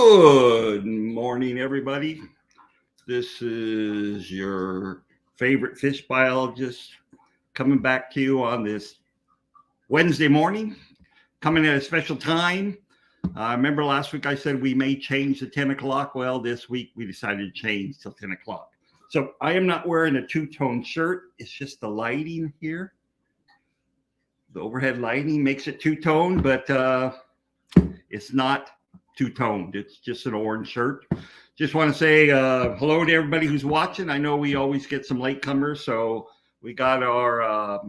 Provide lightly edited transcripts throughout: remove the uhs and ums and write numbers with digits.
Good morning, everybody. This is your favorite fish biologist coming back to you on this Wednesday morning, coming at a special time. Remember last week I said we may change to 10 o'clock. Well, this week we decided to change till 10 o'clock. So I am not wearing a two-tone shirt. It's just the lighting here. The overhead lighting makes it two-tone, but it's not two-toned. It's just an orange shirt. Just want to say hello to everybody who's watching. I know we always get some latecomers, so we got our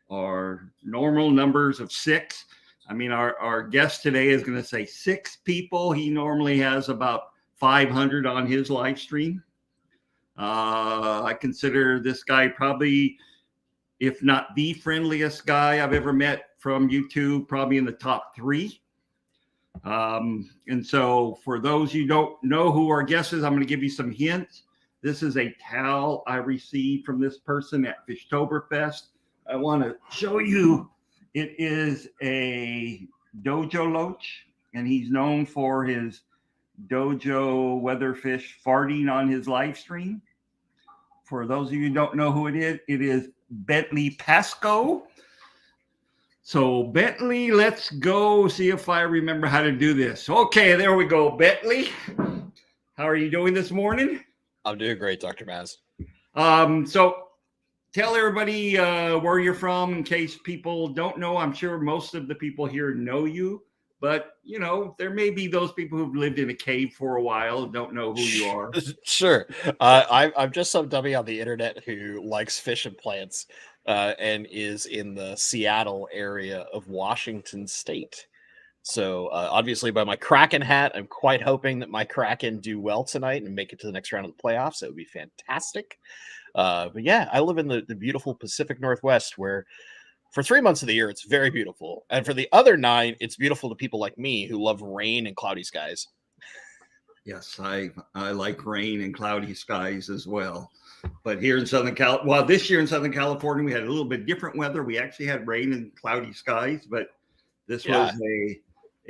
normal numbers of 6. I mean, our guest today is going to say 6 people. He normally has about 500 on his live stream. I consider this guy probably, if not the friendliest guy I've ever met from YouTube, probably in the top 3. And so for those you don't know who our guest is, I'm going to give you some hints. This is a towel I received from this person at Fishtoberfest. I want to show you. It is a dojo loach, and he's known for his dojo weatherfish farting on his live stream. For those of you who don't know who it is Bentley Pasco. So Bentley, let's go see if I remember how to do this. Okay, there we go. Bentley, how are you doing this morning? I'm doing great, Dr. Maz. So tell everybody where you're from in case people don't know. I'm sure most of the people here know you, but you know, there may be those people who've lived in a cave for a while and don't know who you are. Sure. I'm just some dummy on the internet who likes fish and plants. And is in the Seattle area of Washington State. So obviously by my Kraken hat, I'm quite hoping that my Kraken do well tonight and make it to the next round of the playoffs. It would be fantastic. But yeah, I live in the beautiful Pacific Northwest where for 3 months of the year, it's very beautiful. And for the other 9, it's beautiful to people like me who love rain and cloudy skies. Yes, I like rain and cloudy skies as well. But here in Southern this year in Southern California, we had a little bit different weather. We actually had rain and cloudy skies, but this was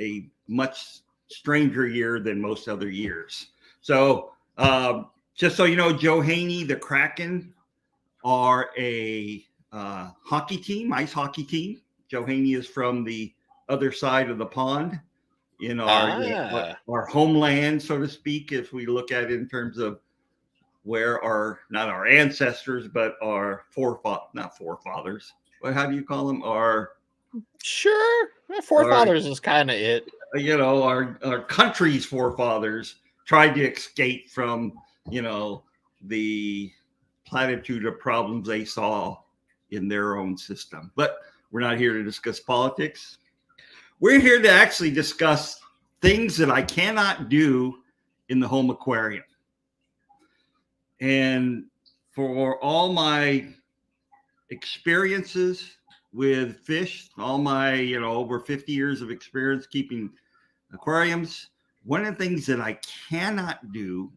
a much stranger year than most other years. So just so you know, Joe Haney, the Kraken, are a hockey team, ice hockey team. Joe Haney is from the other side of the pond in our homeland, so to speak, if we look at it in terms of where not our ancestors, but our not forefathers. But how do you call them? Forefathers is kind of it. You know, our country's forefathers tried to escape from, you know, the platitude of problems they saw in their own system. But we're not here to discuss politics. We're here to actually discuss things that I cannot do in the home aquarium. And for all my experiences with fish, all my, over 50 years of experience keeping aquariums, one of the things that I cannot do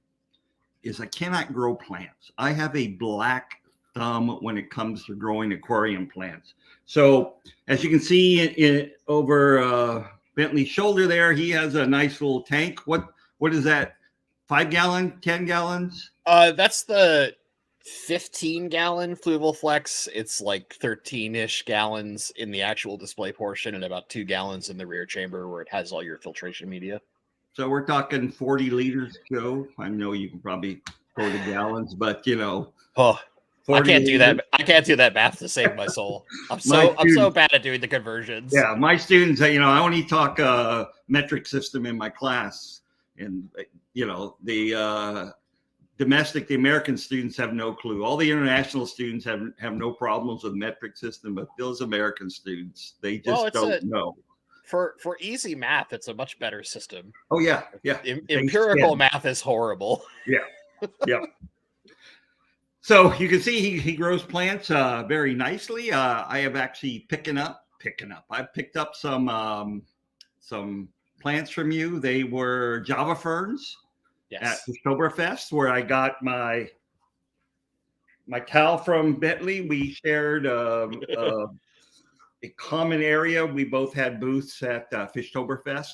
is I cannot grow plants. I have a black thumb when it comes to growing aquarium plants. So as you can see over Bentley's shoulder there, he has a nice little tank. What is that? 5 gallon, 10 gallons? That's the 15-gallon Fluval Flex. It's like 13-ish gallons in the actual display portion and about 2 gallons in the rear chamber where it has all your filtration media. So we're talking 40 liters, Joe. I know you can probably go to gallons, but I can't do that. I can't do that math to save my soul. I'm so bad at doing the conversions. Yeah, my students, I only talk metric system in my class, and the domestic, the American students have no clue. All the international students have no problems with metric system, but those American students, they just don't know. For easy math, it's a much better system. Oh yeah. Empirical math is horrible. Yeah. So you can see he grows plants very nicely. I have actually picking up. I've picked up some plants from you. They were Java ferns. Yes. At Oktoberfest, where I got my towel from Bentley. We shared a common area. We both had booths at Fishtoberfest.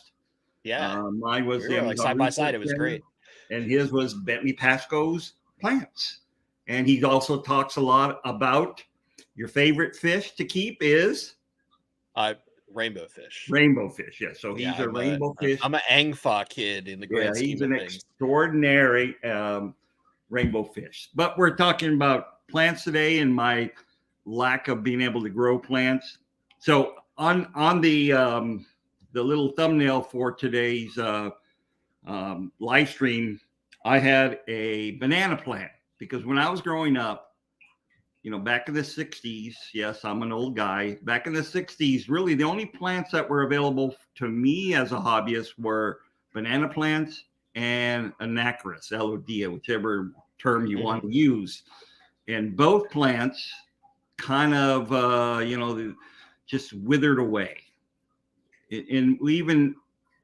Yeah. Mine was We the were like Amazon side by Research side. It was Center, great. and his was Bentley Pascoe's Plants. And he also talks a lot about your favorite fish to keep is Rainbow fish. rainbow fish. Yeah, so Yeah, he's a rainbow fish. I'm an Angfa kid in the Yeah, grand he's scheme of an things. extraordinary rainbow fish. But we're talking about plants today and my lack of being able to grow plants. So on the little thumbnail for today's live stream, I had a banana plant because when I was growing up, back in the 60s, yes, I'm an old guy. Back in the 60s, really the only plants that were available to me as a hobbyist were banana plants and anacris, LOD, whichever term you want to use. And both plants kind of, just withered away. And we even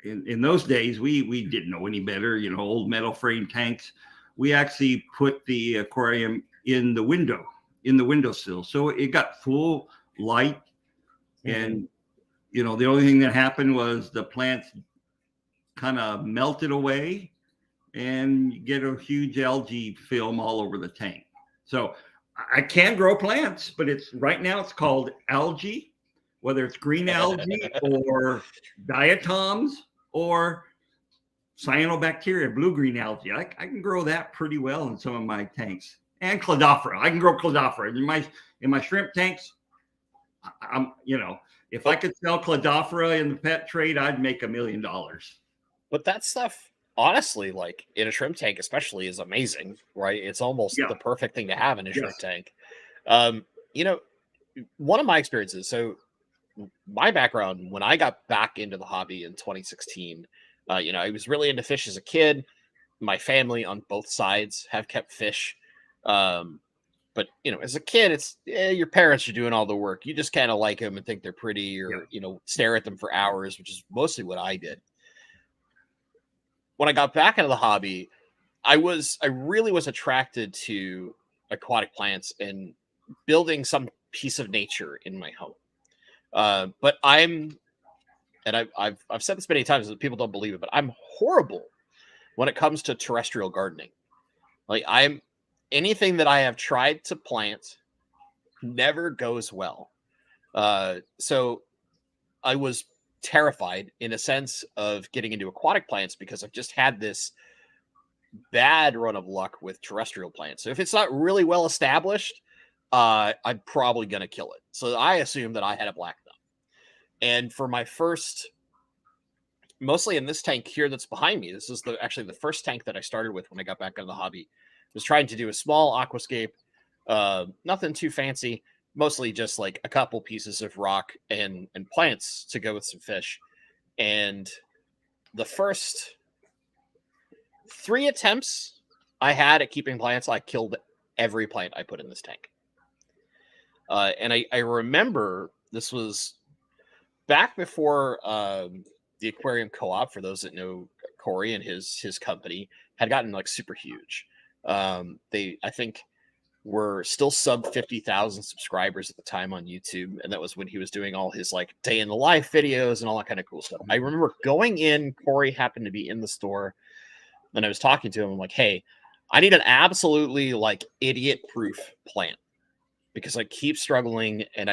in those days, we didn't know any better, old metal frame tanks. We actually put the aquarium in the windowsill. So it got full light. And, the only thing that happened was the plants kind of melted away and you get a huge algae film all over the tank. So I can grow plants, but right now it's called algae, whether it's green algae or diatoms or cyanobacteria, blue-green algae. I can grow that pretty well in some of my tanks. And cladophora. I can grow cladophora. In my shrimp tanks, if I could sell cladophora in the pet trade, I'd make $1 million. But that stuff, honestly, like in a shrimp tank especially, is amazing, right? It's almost the perfect thing to have in a shrimp tank. One of my experiences, so my background, when I got back into the hobby in 2016, I was really into fish as a kid. My family on both sides have kept fish. But as a kid, it's your parents are doing all the work. You just kind of like them and think they're pretty, or stare at them for hours, which is mostly what I did. When I got back into the hobby, I really was attracted to aquatic plants and building some piece of nature in my home. But I've said this many times that people don't believe it, but I'm horrible when it comes to terrestrial gardening. Like anything that I have tried to plant never goes well. So I was terrified in a sense of getting into aquatic plants because I've just had this bad run of luck with terrestrial plants. So if it's not really well established, I'm probably going to kill it. So I assumed that I had a black thumb. And for my first, mostly in this tank here that's behind me, this is actually the first tank that I started with when I got back into the hobby. I was trying to do a small aquascape, nothing too fancy, mostly just like a couple pieces of rock and plants to go with some fish. And the first 3 attempts I had at keeping plants, I killed every plant I put in this tank. And I remember this was back before the aquarium co-op, for those that know Corey and his company, had gotten like super huge. They, I think, were still sub 50,000 subscribers at the time on YouTube. And that was when he was doing all his like day in the life videos and all that kind of cool stuff. I remember going in, Corey happened to be in the store, and I was talking to him. I'm like, hey, I need an absolutely like idiot proof plant because I keep struggling, and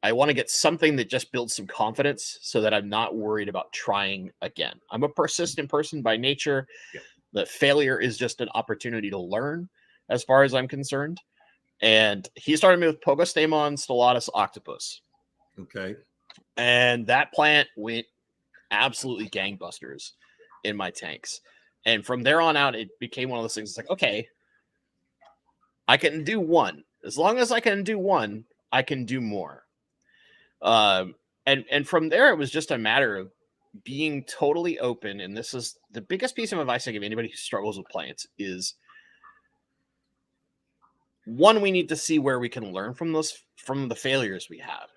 I want to get something that just builds some confidence so that I'm not worried about trying again. I'm a persistent person by nature. Yep. The failure is just an opportunity to learn, as far as I'm concerned. And he started me with Pogostemon stellatus octopus. Okay. And that plant went absolutely gangbusters in my tanks. And from there on out, it became one of those things. It's like, okay, I can do one. As long as I can do one, I can do more. And from there, it was just a matter of being totally open. And this is the biggest piece of advice I give anybody who struggles with plants is, one, we need to see where we can learn from the failures we have.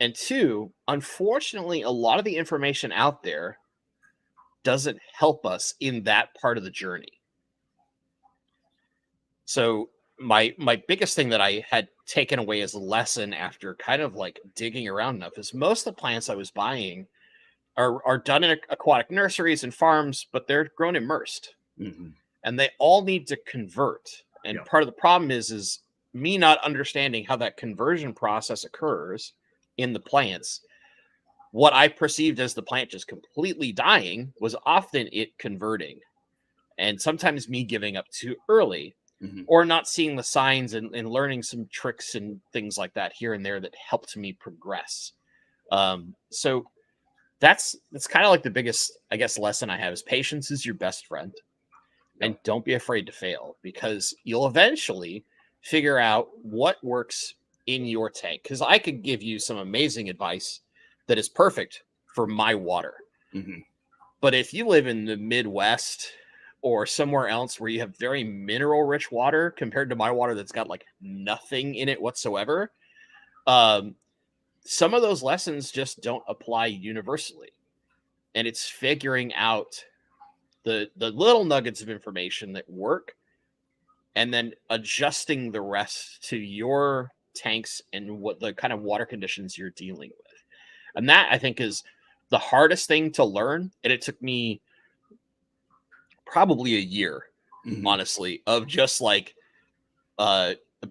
And 2, unfortunately, a lot of the information out there doesn't help us in that part of the journey. So my biggest thing that I had taken away as a lesson after kind of like digging around enough is most of the plants I was buying are done in aquatic nurseries and farms, but they're grown immersed, and they all need to convert. And part of the problem is me not understanding how that conversion process occurs in the plants. What I perceived as the plant just completely dying was often it converting, and sometimes me giving up too early, or not seeing the signs and learning some tricks and things like that here and there that helped me progress. So that's kind of like the biggest, I guess, lesson I have is patience is your best friend. And don't be afraid to fail, because you'll eventually figure out what works in your tank. Because I could give you some amazing advice that is perfect for my water. But if you live in the Midwest or somewhere else where you have very mineral rich water compared to my water that's got like nothing in it whatsoever, some of those lessons just don't apply universally. And it's figuring out the little nuggets of information that work and then adjusting the rest to your tanks and what the kind of water conditions you're dealing with. And that, I think, is the hardest thing to learn. And it took me probably a year, honestly, of just like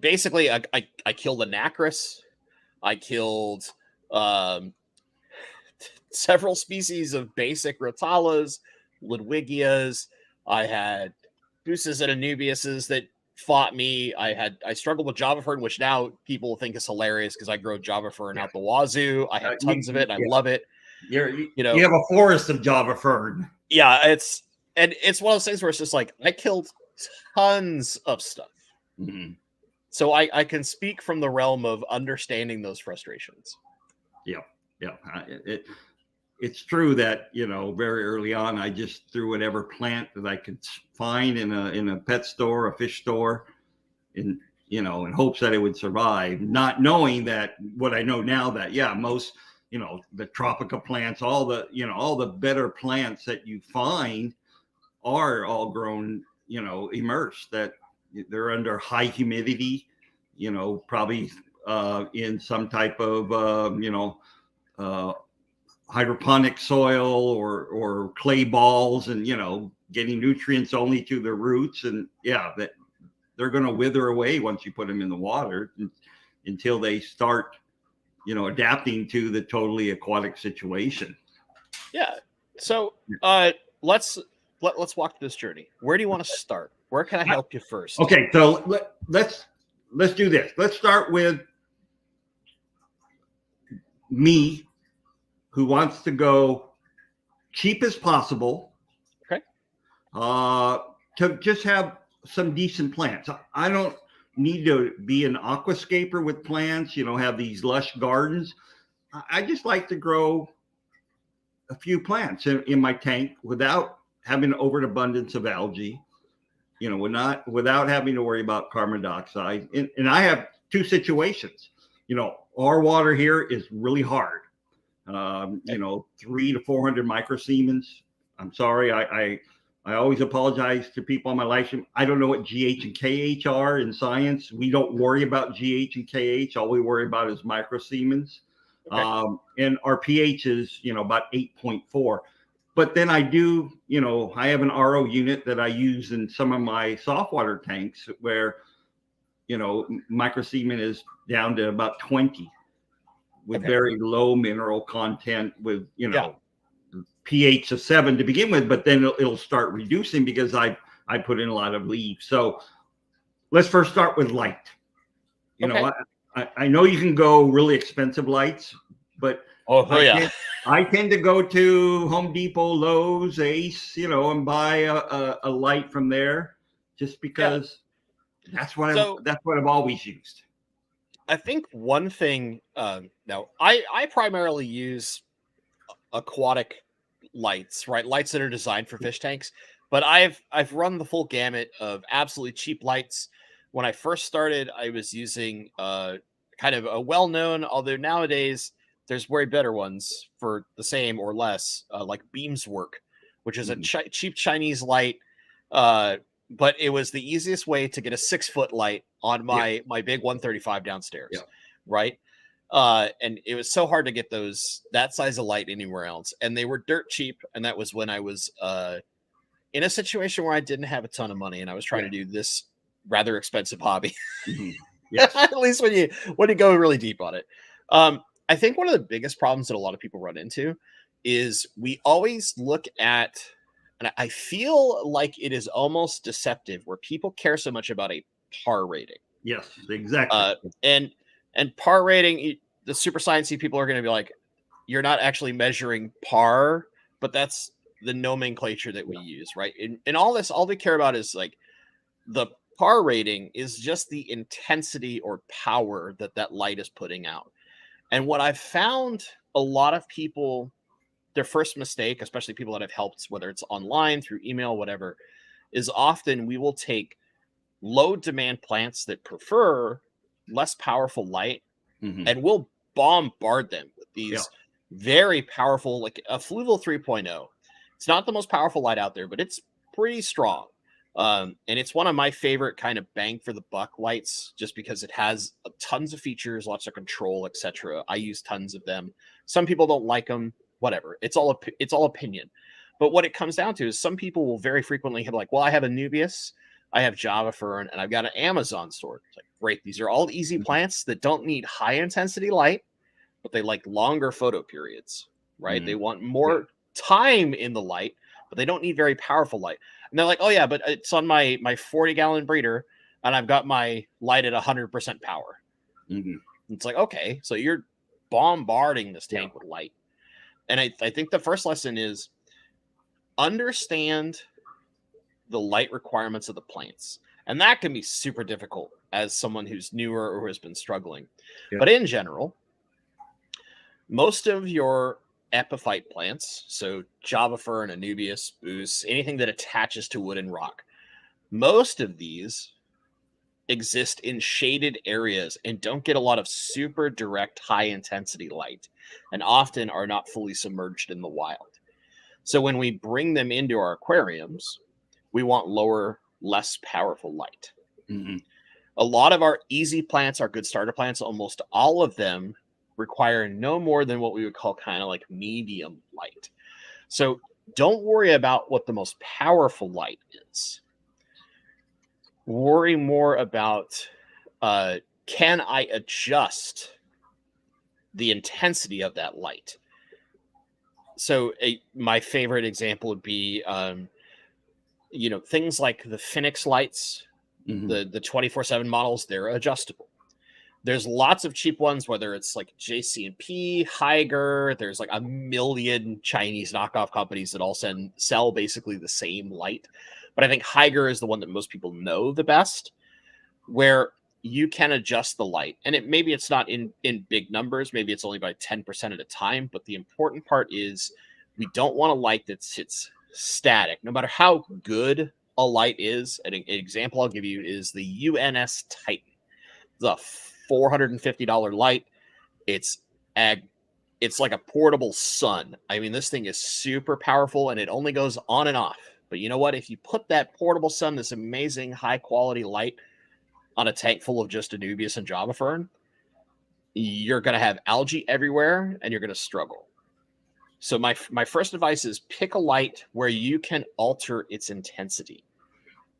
basically I killed a nacris. I killed several species of basic rotalas, Ludwigias. I had Buses and Anubiuses that fought me. I struggled with Java fern, which now people think is hilarious because I grow Java fern out the wazoo. I have tons of it. I love it. You have a forest of Java fern. Yeah, it's one of those things where it's just like I killed tons of stuff. So I can speak from the realm of understanding those frustrations. It's true that, very early on, I just threw whatever plant that I could find in a pet store, a fish store, in hopes that it would survive, not knowing that what I know now that, most, the tropica plants, all the better plants that you find are all grown, immersed, that they're under high humidity, probably in some type of, hydroponic soil or clay balls, and getting nutrients only to the roots, and that they're going to wither away once you put them in the water until they start adapting to the totally aquatic situation. So let's walk this journey. Where do you want to start? Where can I help you first? Okay, so let's do this. Let's start with me, who wants to go cheap as possible. Okay. To just have some decent plants. I don't need to be an aquascaper with plants, have these lush gardens. I just like to grow a few plants in my tank without having an overabundance of algae, without having to worry about carbon dioxide. And I have two situations. Our water here is really hard. 300 to 400 microsiemens. I'm sorry. I always apologize to people on my live stream. I don't know what GH and KH are in science. We don't worry about GH and KH. All we worry about is microsiemens. Okay. And our pH is, about 8.4. But then I do, I have an RO unit that I use in some of my soft water tanks where, microsiemen is down to about 20. With very low mineral content, with pH of 7 to begin with, but then it'll start reducing because I put in a lot of leaves. So let's first start with light. I know you can go really expensive lights, but I tend to go to Home Depot, Lowe's, Ace, and buy a light from there, just because that's what I've always used. I think one thing, now I primarily use aquatic lights, right? Lights that are designed for fish tanks, but I've run the full gamut of absolutely cheap lights. When I first started, I was using kind of a well-known, although nowadays there's way better ones for the same or less, like Beamswork, which is a cheap Chinese light. But it was the easiest way to get a 6-foot light on my big 135 downstairs, right? And it was so hard to get that size of light anywhere else, and they were dirt cheap. And that was when I was in a situation where I didn't have a ton of money, and I was trying to do this rather expensive hobby. Mhm. Yes. At least when you go really deep on it. I think one of the biggest problems that a lot of people run into is we always look at, and I feel like it is almost deceptive, where people care so much about a par rating. Yes, exactly. And par rating, the super sciencey people are going to be like, you're not actually measuring par, but that's the nomenclature that we use, right? In all this, all they care about is like the par rating is just the intensity or power that light is putting out. And what I've found, a lot of people, their first mistake, especially people that I've helped, whether it's online, through email, whatever, is often we will take low demand plants that prefer less powerful light, and we'll bombard them with these very powerful, like a Fluval 3.0. It's not the most powerful light out there, but it's pretty strong. And it's one of my favorite kind of bang for the buck lights, just because it has tons of features, lots of control, etc. I use tons of them. Some people don't like them, whatever. It's all opinion. But what it comes down to is some people will very frequently have like, well, I have a Nubius, I have Java Fern, and I've got an Amazon sword. It's like, great. These are all easy plants that don't need high intensity light, but they like longer photo periods, right? They want more time in the light, but they don't need very powerful light. And they're like, oh yeah, but it's on my 40-gallon breeder, and I've got my light at 100% power. It's like, okay, so you're bombarding this tank with light. And I think the first lesson is understand the light requirements of the plants. And that can be super difficult as someone who's newer or has been struggling. But in general, most of your epiphyte plants, so Java Fern, Anubias, Spruce, anything that attaches to wood and rock, most of these exist in shaded areas and don't get a lot of super direct high intensity light, and often are not fully submerged in the wild. So when we bring them into our aquariums, we want lower, less powerful light. A lot of our easy plants, our good starter plants, almost all of them require no more than what we would call kind of like medium light. So don't worry about what the most powerful light is. Worry more about, can I adjust the intensity of that light? So my favorite example would be, things like the Phoenix lights, the 24/7 models, they're adjustable. There's lots of cheap ones, whether it's like JC&P, Haiger. There's like a million Chinese knockoff companies that all sell basically the same light. But I think Haiger is the one that most people know the best, where you can adjust the light. And maybe it's not in big numbers. Maybe it's only by 10% at a time. But the important part is we don't want a light that sits static. No matter how good a light is, an example I'll give you is the UNS Titan. It's a $450 light. It's like a portable sun. I mean, this thing is super powerful, and it only goes on and off. But you know what? If you put that portable sun, this amazing high quality light, on a tank full of just Anubias and Java Fern, you're going to have algae everywhere, and you're going to struggle. So my first advice is pick a light where you can alter its intensity.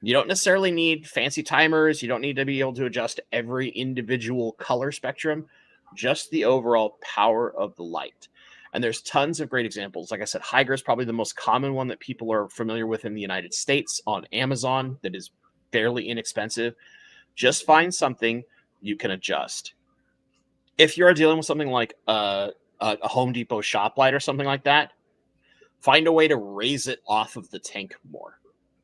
You don't necessarily need fancy timers. You don't need to be able to adjust every individual color spectrum, just the overall power of the light. And there's tons of great examples. Like I said, Haiger is probably the most common one that people are familiar with in the United States on Amazon that is fairly inexpensive. Just find something you can adjust. If you're dealing with something like a Home Depot shop light or something like that, find a way to raise it off of the tank more.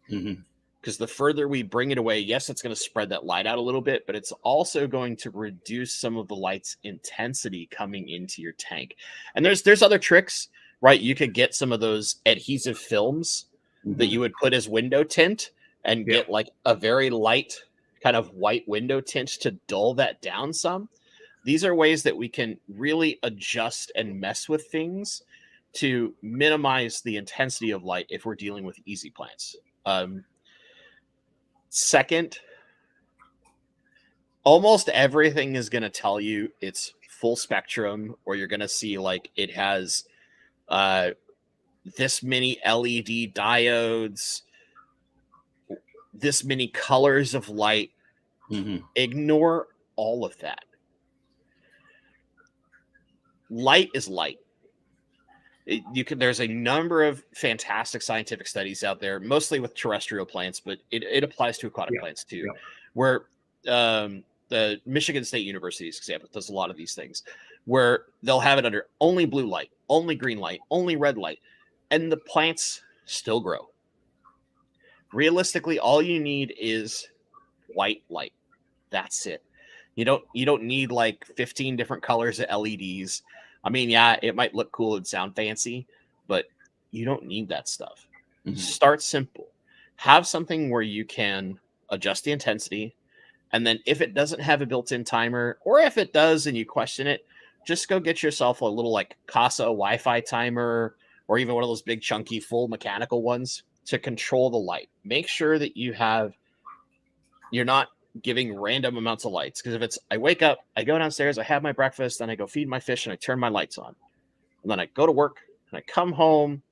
Because the further we bring it away, yes, it's going to spread that light out a little bit, but it's also going to reduce some of the light's intensity coming into your tank. And there's other tricks, right? You could get some of those adhesive films that you would put as window tint and get like a very light kind of white window tint to dull that down some. These are ways that we can really adjust and mess with things to minimize the intensity of light if we're dealing with easy plants. Second, almost everything is going to tell you it's full spectrum, or you're going to see like it has this many LED diodes, this many colors of light. Ignore all of that. Light is light. There's a number of fantastic scientific studies out there, mostly with terrestrial plants, but it applies to aquatic plants too, where the Michigan State University's example does a lot of these things, where they'll have it under only blue light, only green light, only red light, and the plants still grow. Realistically, all you need is white light. That's it. You don't need like 15 different colors of LEDs. I mean, yeah, it might look cool and sound fancy, but you don't need that stuff. Start simple. Have something where you can adjust the intensity. And then if it doesn't have a built-in timer, or if it does and you question it, just go get yourself a little like Casa Wi-Fi timer, or even one of those big chunky full mechanical ones to control the light. Make sure that you're not giving random amounts of lights. Because if it's, I wake up, I go downstairs, I have my breakfast, then I go feed my fish and I turn my lights on. And then I go to work and I come home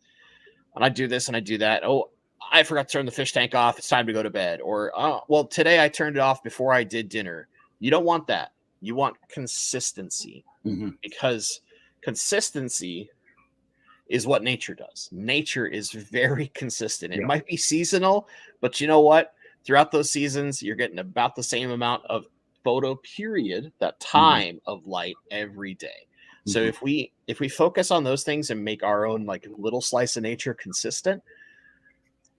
and I do this and I do that. Oh, I forgot to turn the fish tank off. It's time to go to bed. Or, well, today I turned it off before I did dinner. You don't want that. You want consistency, because consistency is what nature does. Nature is very consistent. It might be seasonal, but you know what? Throughout those seasons, you're getting about the same amount of photo period, that time of light every day. So if we focus on those things and make our own like little slice of nature consistent,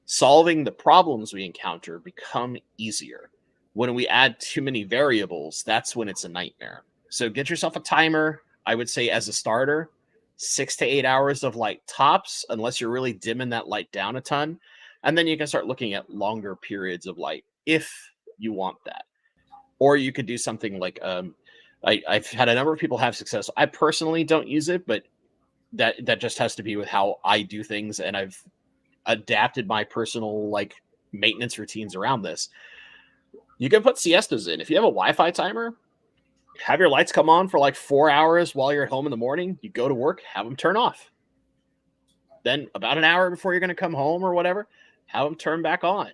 solving the problems we encounter become easier. When we add too many variables, that's when it's a nightmare. So get yourself a timer. I would say as a starter, 6 to 8 hours of light tops, unless you're really dimming that light down a ton. And then you can start looking at longer periods of light if you want that. Or you could do something like, I've had a number of people have success. I personally don't use it, but that just has to be with how I do things. And I've adapted my personal like maintenance routines around this. You can put siestas in. If you have a Wi-Fi timer, have your lights come on for like 4 hours while you're at home in the morning. You go to work, have them turn off. Then about an hour before you're going to come home or whatever, have them turn back on.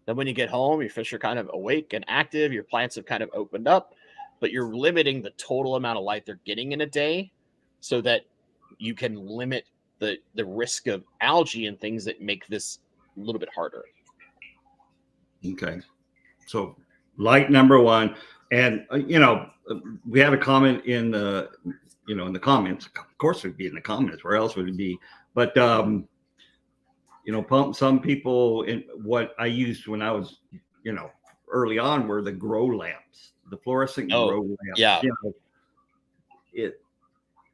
Then when you get home, your fish are kind of awake and active. Your plants have kind of opened up, but you're limiting the total amount of light they're getting in a day so that you can limit the risk of algae and things that make this a little bit harder. Okay. So light number one. And, we had a comment in the, in the comments. Of course, it would be in the comments. Where else would it be? But, some people, in what I used when I was, early on, were the grow lamps, the fluorescent grow lamps.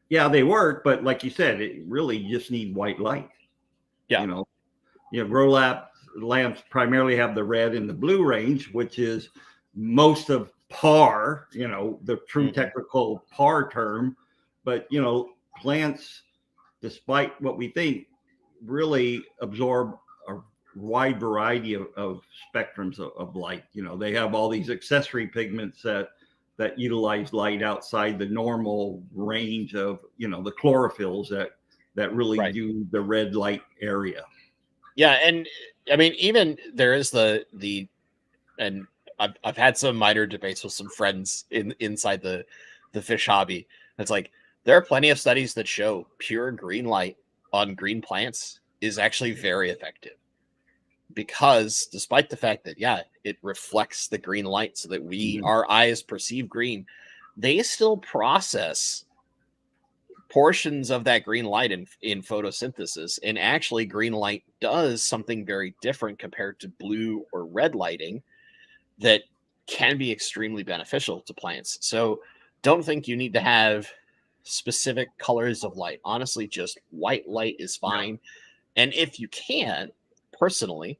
Yeah. They work, but like you said, it really just need white light. Yeah. Grow lamps primarily have the red and the blue range, which is most of PAR, the true technical PAR term. But, plants, despite what we think, really absorb a wide variety of spectrums of light. They have all these accessory pigments that utilize light outside the normal range of, the chlorophylls that really do the red light area. Yeah. And I mean, even there is and I've had some minor debates with some friends inside the fish hobby. It's like, there are plenty of studies that show pure green light on green plants is actually very effective, because despite the fact that, it reflects the green light so that our eyes perceive green, they still process portions of that green light in photosynthesis. And actually green light does something very different compared to blue or red lighting that can be extremely beneficial to plants. So don't think you need to have specific colors of light. Honestly, just white light is fine. And if you can, personally,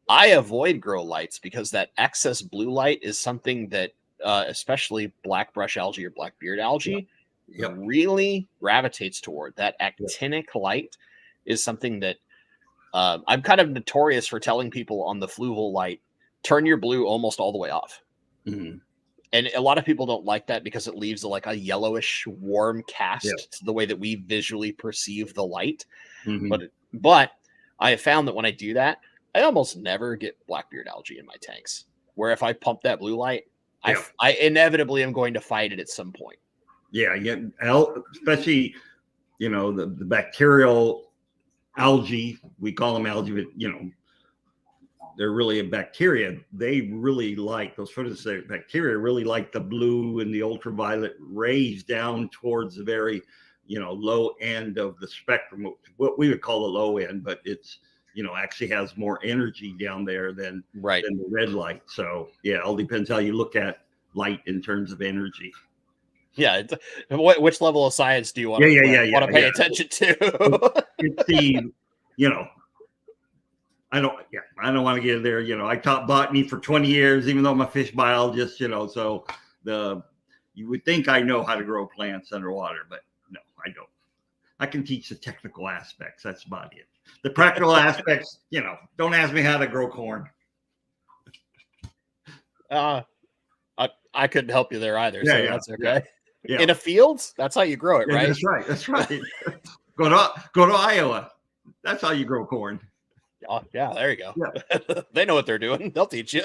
I avoid grow lights because that excess blue light is something that, especially black brush algae or black beard algae, really gravitates toward. That actinic light is something that I'm kind of notorious for telling people on the fluval light, turn your blue almost all the way off. and a lot of people don't like that because it leaves like a yellowish, warm cast to the way that we visually perceive the light. Mhm. But I have found that when I do that, I almost never get blackbeard algae in my tanks. Where if I pump that blue light, I inevitably am going to fight it at some point. Yeah, especially the bacterial algae. We call them algae, but they're really a bacteria. They really like those photosynthetic bacteria. Really like the blue and the ultraviolet rays down towards the very low end of the spectrum, what we would call the low end, but it's actually has more energy down there than the red light. So yeah, it all depends how you look at light in terms of energy. Yeah, which level of science do you want to pay attention to? It's the I don't want to get there. I taught botany for 20 years, even though I'm a fish biologist. So you would think I know how to grow plants underwater, but no, I don't. I can teach the technical aspects. That's about it. The practical aspects, don't ask me how to grow corn. I couldn't help you there either. So that's okay. Yeah. In a field, that's how you grow it, right? That's right. Go to Iowa. That's how you grow corn. Oh, yeah, there you go. Yeah. They know what they're doing. They'll teach you.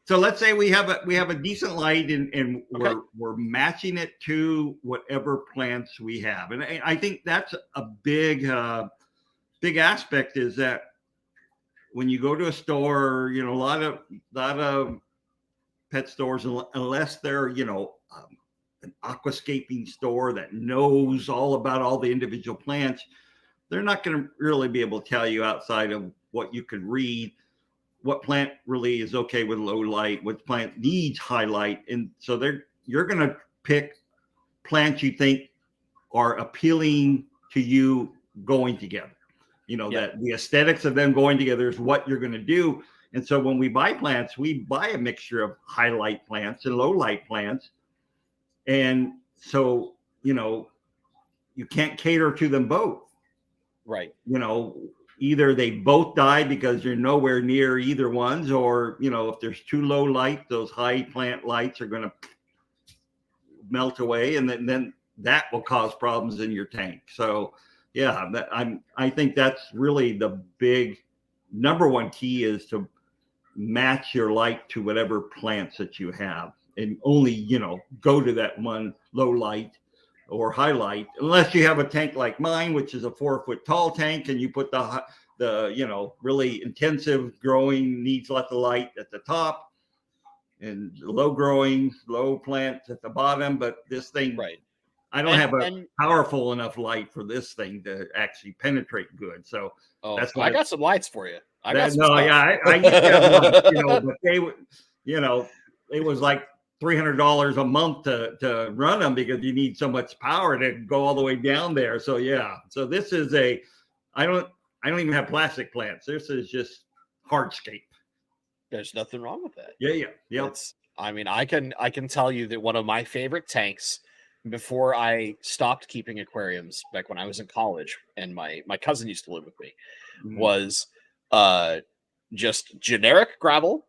So let's say we have a decent light and we're matching it to whatever plants we have. And I think that's a big aspect, is that when you go to a store, a lot of pet stores, unless they're, an aquascaping store that knows all about all the individual plants, they're not going to really be able to tell you, outside of what you could read, what plant really is okay with low light, what plant needs high light. And so you're going to pick plants you think are appealing to you going together. That the aesthetics of them going together is what you're going to do. And so when we buy plants, we buy a mixture of high light plants and low light plants. And so, you can't cater to them both. Right. Either they both die because you're nowhere near either ones, or, if there's too low light, those high plant lights are going to melt away. And then that will cause problems in your tank. So yeah, I think that's really the big number one key, is to match your light to whatever plants that you have, and only, go to that one low light or high light, unless you have a tank like mine, which is a 4-foot tall tank, and you put the really intensive growing, needs lots of light at the top, and low growing, low plants at the bottom. But this thing, I don't have a powerful enough light for this thing to actually penetrate good. So that's why I got some lights for you. I used to have one, but they would, it was like $300 a month to run them, because you need so much power to go all the way down there. So yeah, so this is I don't even have plastic plants. This is just hardscape. There's nothing wrong with that. Yeah. I can tell you that one of my favorite tanks, before I stopped keeping aquariums back when I was in college, and my cousin used to live with me, was just generic gravel.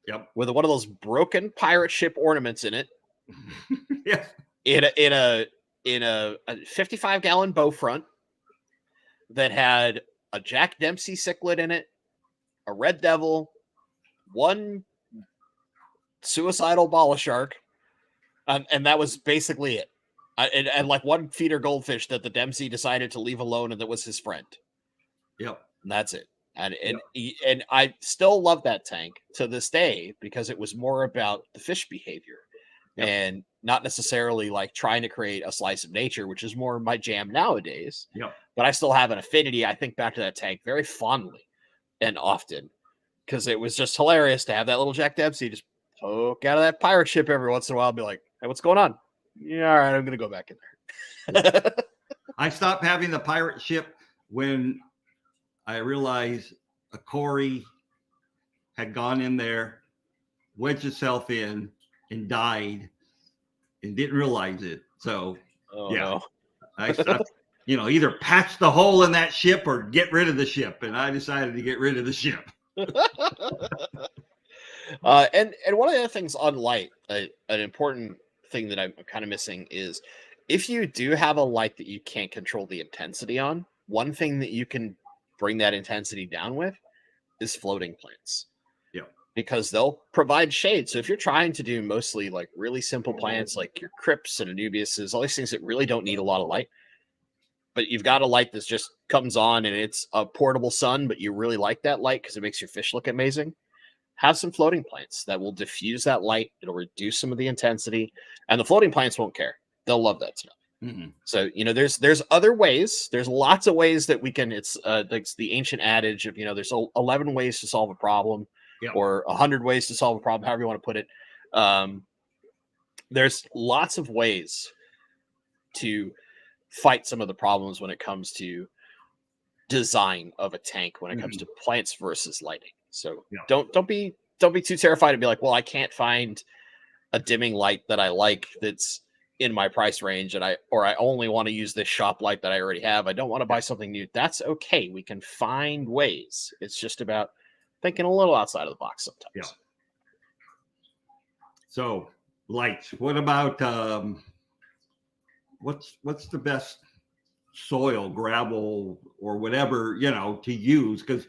Yep. With one of those broken pirate ship ornaments in it. Yeah. In a 55-gallon bow front that had a Jack Dempsey cichlid in it, a red devil, one suicidal bala shark, and that was basically it. And like one feeder goldfish that the Dempsey decided to leave alone, and that was his friend. Yep. And that's it. And I still love that tank to this day, because it was more about the fish behavior and not necessarily like trying to create a slice of nature, which is more my jam nowadays. But I still have an affinity. I think back to that tank very fondly and often, because it was just hilarious to have that little Jack Dempsey just poke out of that pirate ship every once in a while and be like, "Hey, what's going on?" "Yeah, all right, I'm going to go back in there." I stopped having the pirate ship when I realized a Cory had gone in there, wedged itself in, and died, and didn't realize it. So, no. I stopped, either patch the hole in that ship or get rid of the ship. And I decided to get rid of the ship. And one of the other things on light, an important thing that I'm kind of missing is if you do have a light that you can't control the intensity on, one thing that you can bring that intensity down with is floating plants. Yeah. Because they'll provide shade. So if you're trying to do mostly like really simple plants like your crypts and anubiases, all these things that really don't need a lot of light, but you've got a light that just comes on and it's a portable sun, but you really like that light because it makes your fish look amazing, have some floating plants that will diffuse that light. It'll reduce some of the intensity, and the floating plants won't care. They'll love that stuff. Mm-hmm. So, there's other ways. There's lots of ways that we can, it's the ancient adage of, there's 11 ways to solve a problem. Yeah. Or 100 ways to solve a problem, however you want to put it. There's lots of ways to fight some of the problems when it comes to design of a tank, when it comes to plants versus lighting. So don't be too terrified to be like, well, I can't find a dimming light that I like that's in my price range, and I only want to use this shop light that I already have. I don't want to buy something new. That's okay. We can find ways. It's just about thinking a little outside of the box sometimes. Yeah. So lights. What about what's the best soil, gravel, or whatever to use? Because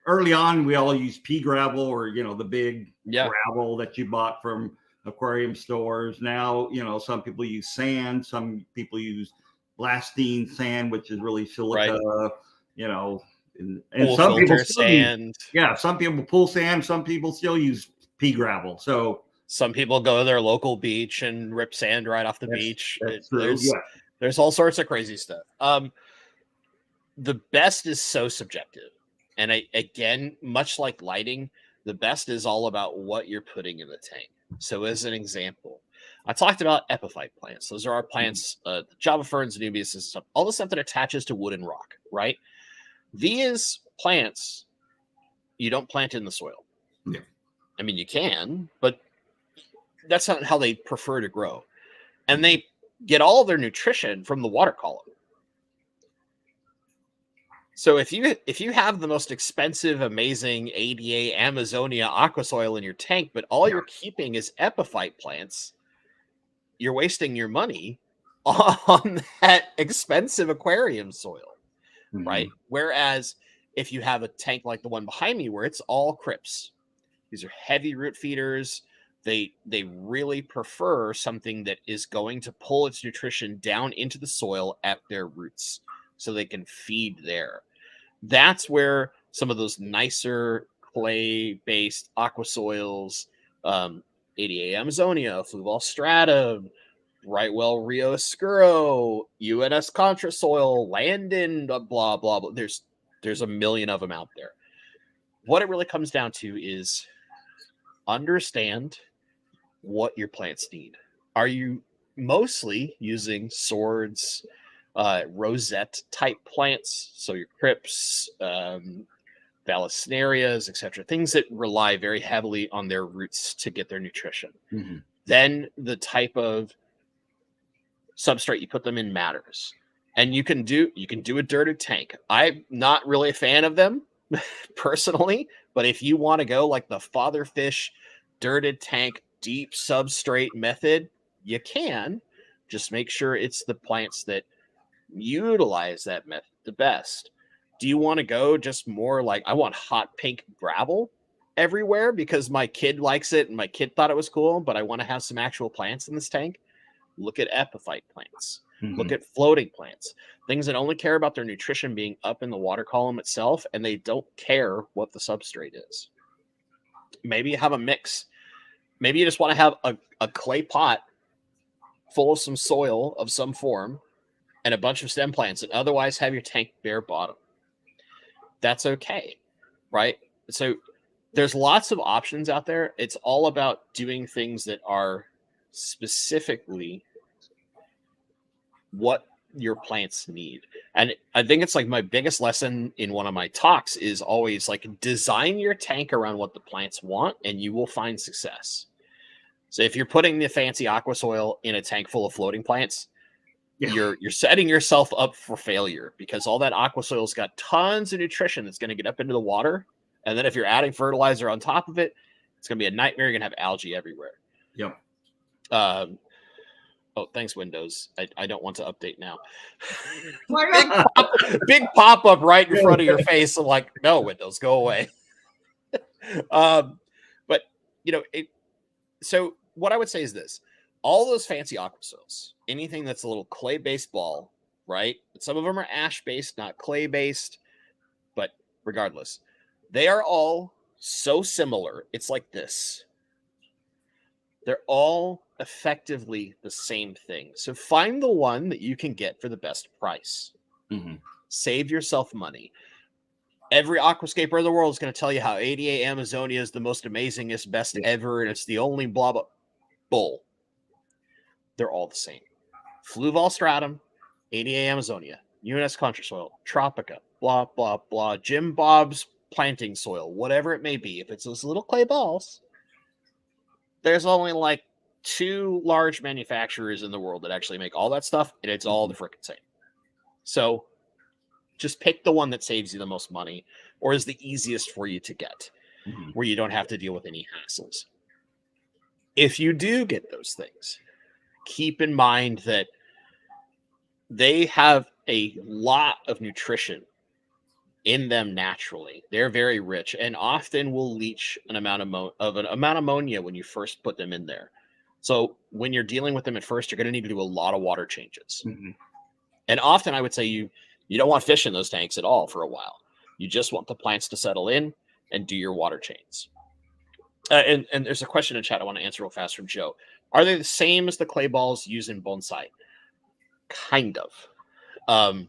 early on we all used pea gravel or the big gravel that you bought from aquarium stores. Now some people use sand, some people use blastine sand, which is really silica. Right. And some people sand. Some people pull sand. Some people still use pea gravel. So some people go to their local beach and rip sand right off the beach. That's true. There's all sorts of crazy stuff. The best is so subjective, and again, much like lighting, the best is all about what you're putting in the tank. So, as an example, I talked about epiphyte plants. Those are our plants, Java ferns, anubias, and stuff. All the stuff that attaches to wood and rock, right? These plants, you don't plant in the soil. Yeah. I mean, you can, but that's not how they prefer to grow. And they get all their nutrition from the water column. So if you have the most expensive, amazing ADA Amazonia aqua soil in your tank, but all you're keeping is epiphyte plants, you're wasting your money on that expensive aquarium soil. Right? Whereas if you have a tank like the one behind me where it's all crypts, these are heavy root feeders. They really prefer something that is going to pull its nutrition down into the soil at their roots so they can feed there. That's where some of those nicer clay-based aqua soils, ADA Amazonia, Fluval stratum, Brightwell Rio Oscuro, UNS Contra soil, Landon, blah, blah, blah. There's a million of them out there. What it really comes down to is understand what your plants need. Are you mostly using swords, rosette type plants? So your crypts, Vallisnerias, etc. Things that rely very heavily on their roots to get their nutrition. Then the type of substrate you put them in matters. And you can do a dirted tank. I'm not really a fan of them personally, but if you want to go like the Father Fish dirted tank deep substrate method, you can. Just make sure it's the plants that utilize that method the best. Do you want to go just more like, I want hot pink gravel everywhere because my kid likes it and my kid thought it was cool, but I want to have some actual plants in this tank? Look at epiphyte plants. Look at floating plants. Things that only care about their nutrition being up in the water column itself, and they don't care what the substrate is. Maybe you have a mix. Maybe you just want to have a clay pot full of some soil of some form and a bunch of stem plants, and otherwise have your tank bare bottom. That's okay, right? So there's lots of options out there. It's all about doing things that are specifically what your plants need. And I think it's like my biggest lesson in one of my talks is always like design your tank around what the plants want and you will find success. So if you're putting the fancy aqua soil in a tank full of floating plants, you're setting yourself up for failure because all that aqua soil's got tons of nutrition that's going to get up into the water. And then if you're adding fertilizer on top of it, It's going to be a nightmare. You're going to have algae everywhere. Yep. Oh, thanks, Windows. I don't want to update now. Big pop up right in front of your face. I'm like, no, Windows, go away. But so what I would say is this: all those fancy aqua soils, anything that's a little clay-based ball, right? Some of them are ash-based, not clay-based, but regardless, they are all so similar. It's like this. They're all effectively the same thing. So find the one that you can get for the best price. Mm-hmm. Save yourself money. Every aquascaper in the world is going to tell you how 88 Amazonia is the most amazingest, best ever, and it's the only blah, blah. Bull. They're all the same. Fluval stratum, 88 Amazonia, UNS Contrasoil, Tropica, blah, blah, blah, Jim Bob's planting soil, whatever it may be. If it's those little clay balls, there's only like 2 large manufacturers in the world that actually make all that stuff, and it's all the frickin' same. So just pick the one that saves you the most money or is the easiest for you to get, where you don't have to deal with any hassles. If you do get those things, keep in mind that they have a lot of nutrition in them naturally. They're very rich and often will leach an amount of ammonia when you first put them in there. So when you're dealing with them at first, you're going to need to do a lot of water changes. Mm-hmm. And often I would say you don't want fish in those tanks at all for a while. You just want the plants to settle in and do your water chains. And there's a question in chat I want to answer real fast from Joe. Are they the same as the clay balls used in bonsai? Kind of.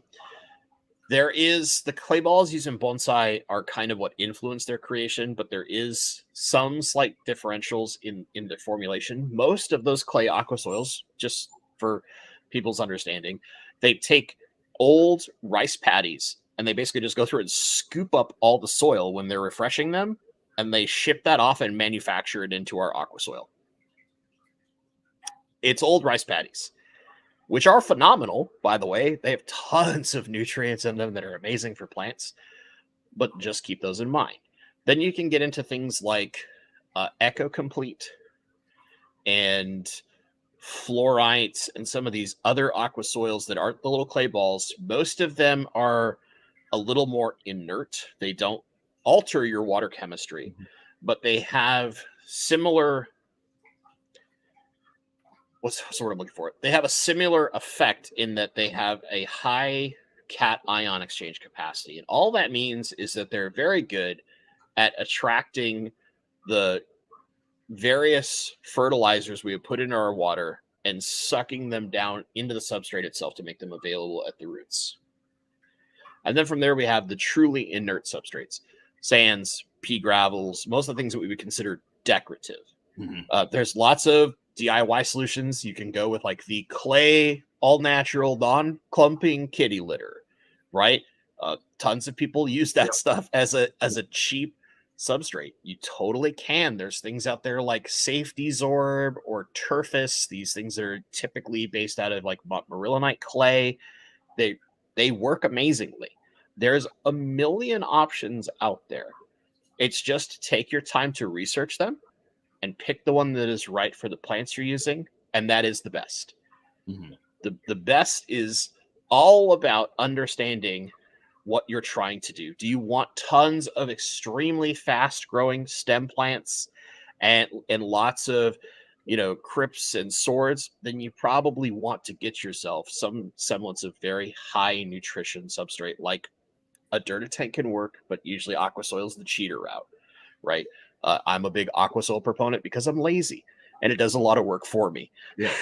There is the clay balls used in bonsai are kind of what influenced their creation, but there is some slight differentials in the formulation. Most of those clay aqua soils, just for people's understanding, they take old rice paddies and they basically just go through and scoop up all the soil when they're refreshing them, and they ship that off and manufacture it into our aqua soil. It's old rice paddies, which are phenomenal, by the way. They have tons of nutrients in them that are amazing for plants, but just keep those in mind. Then you can get into things like Eco Complete and fluorites and some of these other aqua soils that aren't the little clay balls. Most of them are a little more inert. They don't alter your water chemistry, but they have similar... what's the word I'm looking for? They have a similar effect in that they have a high cation exchange capacity. And all that means is that they're very good at attracting the various fertilizers we have put in our water and sucking them down into the substrate itself to make them available at the roots. And then from there, we have the truly inert substrates, sands, pea gravels, most of the things that we would consider decorative. Mm-hmm. There's lots of DIY solutions. You can go with like the clay, all natural, non-clumping kitty litter, right? Tons of people use that stuff as a cheap substrate. You totally can. There's things out there like Safety Zorb or Turfus. These things are typically based out of like Montmorillonite clay. They work amazingly. There's a million options out there. It's just take your time to research them and pick the one that is right for the plants you're using, and that is the best. Mm-hmm. The best is all about understanding what you're trying to do. Do you want tons of extremely fast-growing stem plants and lots of, crypts and swords? Then you probably want to get yourself some semblance of very high nutrition substrate, like a dirt tank can work, but usually aqua soil is the cheater route, right? I'm a big aqua soil proponent because I'm lazy and it does a lot of work for me. Yeah.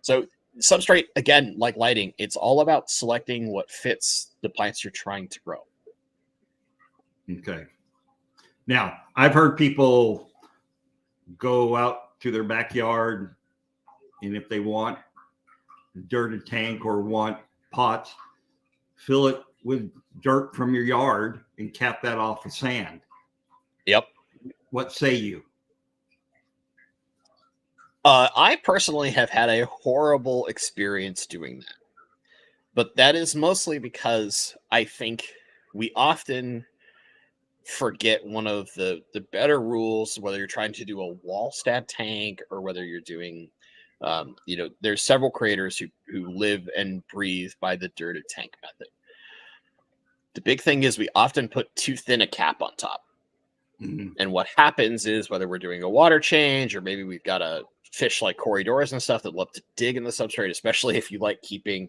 So substrate, again, like lighting, it's all about selecting what fits the plants you're trying to grow. Okay. Now, I've heard people go out to their backyard, and if they want a dirt tank or want pots, fill it with dirt from your yard and cap that off with sand. Yep. What say you? I personally have had a horrible experience doing that. But that is mostly because I think we often forget one of the better rules, whether you're trying to do a wall stat tank or whether you're doing, there's several creators who live and breathe by the dirted tank method. The big thing is we often put too thin a cap on top. Mhm. And what happens is, whether we're doing a water change or maybe we've got a fish like corridors and stuff that love to dig in the substrate, especially if you like keeping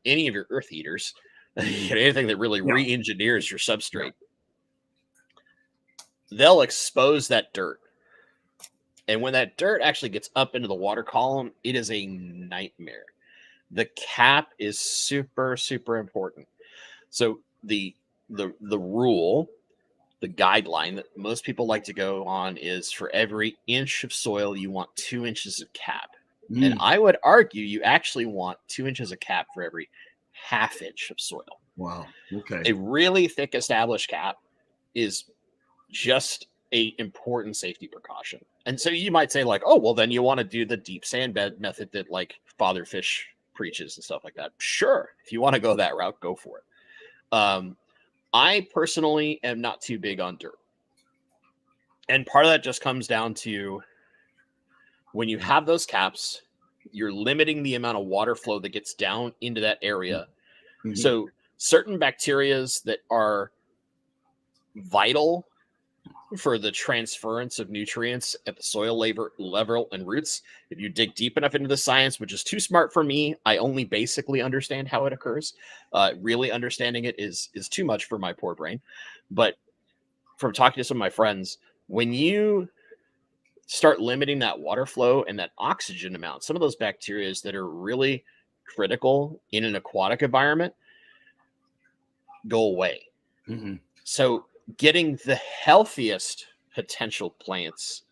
any of your earth eaters, anything that really re-engineers your substrate, they'll expose that dirt. And when that dirt actually gets up into the water column, it is a nightmare. The cap is super, super important. So the rule, the guideline that most people like to go on is for every inch of soil, you want 2 inches of cap. And I would argue you actually want 2 inches of cap for every half inch of soil. Wow. Okay. A really thick established cap is just a important safety precaution. And so you might say, like, oh, well, then you want to do the deep sand bed method that like Father Fish preaches and stuff like that. Sure. If you want to go that route, go for it. I personally am not too big on dirt. And part of that just comes down to when you have those caps, you're limiting the amount of water flow that gets down into that area. Mm-hmm. So certain bacterias that are vital for the transference of nutrients at the soil level and roots, if you dig deep enough into the science, which is too smart for me, I only basically understand how it occurs. Really understanding it is too much for my poor brain. But from talking to some of my friends, when you start limiting that water flow and that oxygen amount, some of those bacteria that are really critical in an aquatic environment go away. Mm-hmm. So getting the healthiest potential plants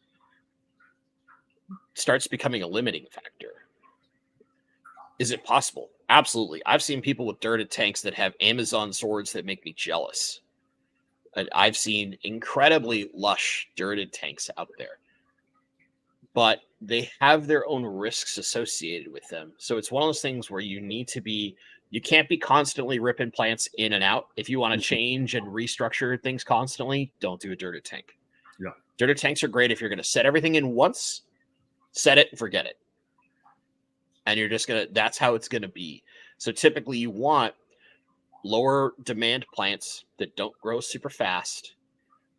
starts becoming a limiting factor. Is it possible? Absolutely. I've seen people with dirted tanks that have Amazon swords that make me jealous. And I've seen incredibly lush dirted tanks out there, but they have their own risks associated with them. So it's one of those things where you can't be constantly ripping plants in and out. If you want to change and restructure things constantly, don't do a dirted tank. Yeah. Dirted tanks are great if you're going to set everything in once, set it and forget it. And that's how it's going to be. So typically you want lower demand plants that don't grow super fast,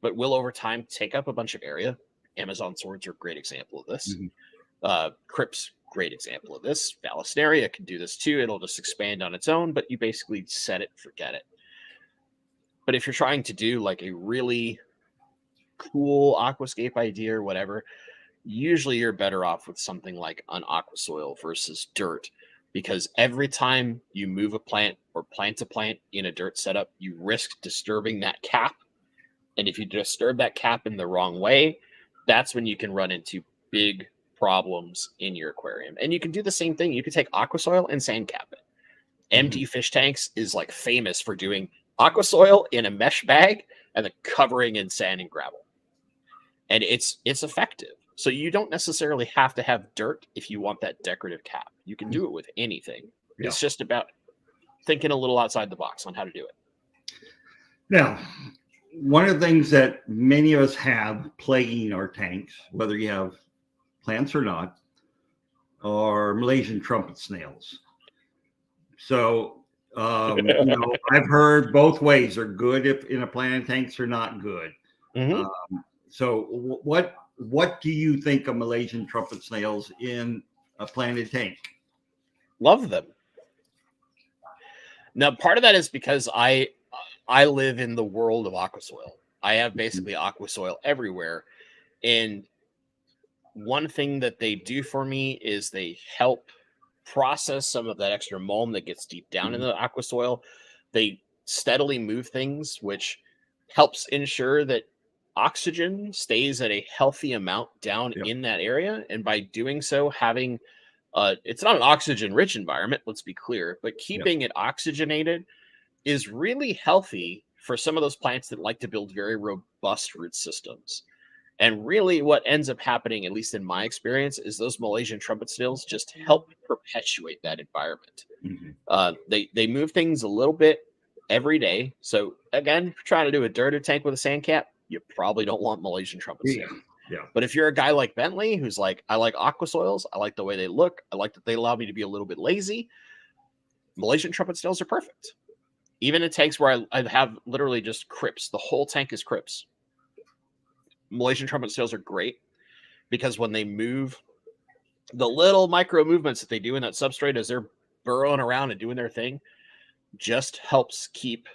but will over time take up a bunch of area. Amazon swords are a great example of this. Mm-hmm. Crypts, great example of this. Ballastaria can do this too. It'll just expand on its own, but you basically set it, forget it. But if you're trying to do like a really cool aquascape idea or whatever, usually you're better off with something like an aqua soil versus dirt, because every time you move a plant or plant a plant in a dirt setup, you risk disturbing that cap. And if you disturb that cap in the wrong way, that's when you can run into big problems in your aquarium. And you can do the same thing. You can take aqua soil and sand cap it. MD Fish Tanks is like famous for doing aqua soil in a mesh bag and then covering in sand and gravel. And it's effective. So you don't necessarily have to have dirt if you want that decorative cap. You can do it with anything. Yeah. It's just about thinking a little outside the box on how to do it. Now, one of the things that many of us have plaguing our tanks, whether you have plants or not, are Malaysian trumpet snails. So, I've heard both ways are good if in a plant tanks are not good. Mm-hmm. So what do you think of Malaysian trumpet snails in a planted tank? Love them. Now, part of that is because I live in the world of aqua soil. I have basically aqua soil everywhere. And one thing that they do for me is they help process some of that extra mulm that gets deep down in the aqua soil. They steadily move things, which helps ensure that oxygen stays at a healthy amount down in that area. And by doing so, having it's not an oxygen rich environment, let's be clear, but keeping it oxygenated is really healthy for some of those plants that like to build very robust root systems. And really what ends up happening, at least in my experience, is those Malaysian trumpet snails just help perpetuate that environment. Mm-hmm. They move things a little bit every day. So again, if you're trying to do a dirter tank with a sand cap, you probably don't want Malaysian Trumpets. Yeah. Yeah. But if you're a guy like Bentley, who's like, I like aqua soils, I like the way they look, I like that they allow me to be a little bit lazy, Malaysian Trumpet snails are perfect. Even in tanks where I have literally just crypts, the whole tank is crypts. Malaysian Trumpet snails are great because when they move, the little micro movements that they do in that substrate as they're burrowing around and doing their thing just helps keep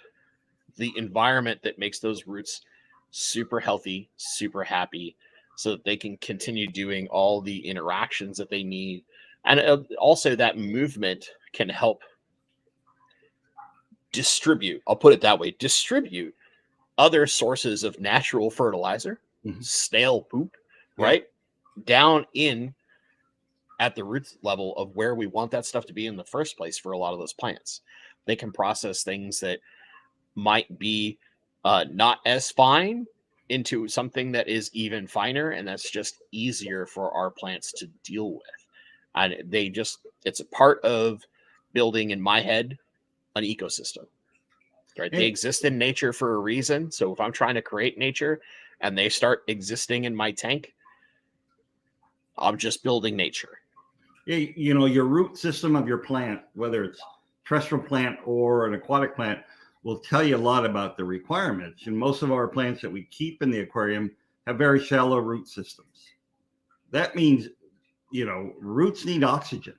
the environment that makes those roots super healthy, super happy, so that they can continue doing all the interactions that they need. And also that movement can help distribute, I'll put it that way, distribute other sources of natural fertilizer, snail poop, right? Down in at the root level of where we want that stuff to be in the first place for a lot of those plants. They can process things that might be not as fine into something that is even finer, and that's just easier for our plants to deal with. And it's a part of building, in my head, an ecosystem. Right? They exist in nature for a reason. So if I'm trying to create nature and they start existing in my tank, I'm just building nature. You know, your root system of your plant, whether it's terrestrial plant or an aquatic plant, will tell you a lot about the requirements. And most of our plants that we keep in the aquarium have very shallow root systems. That means, you know, roots need oxygen.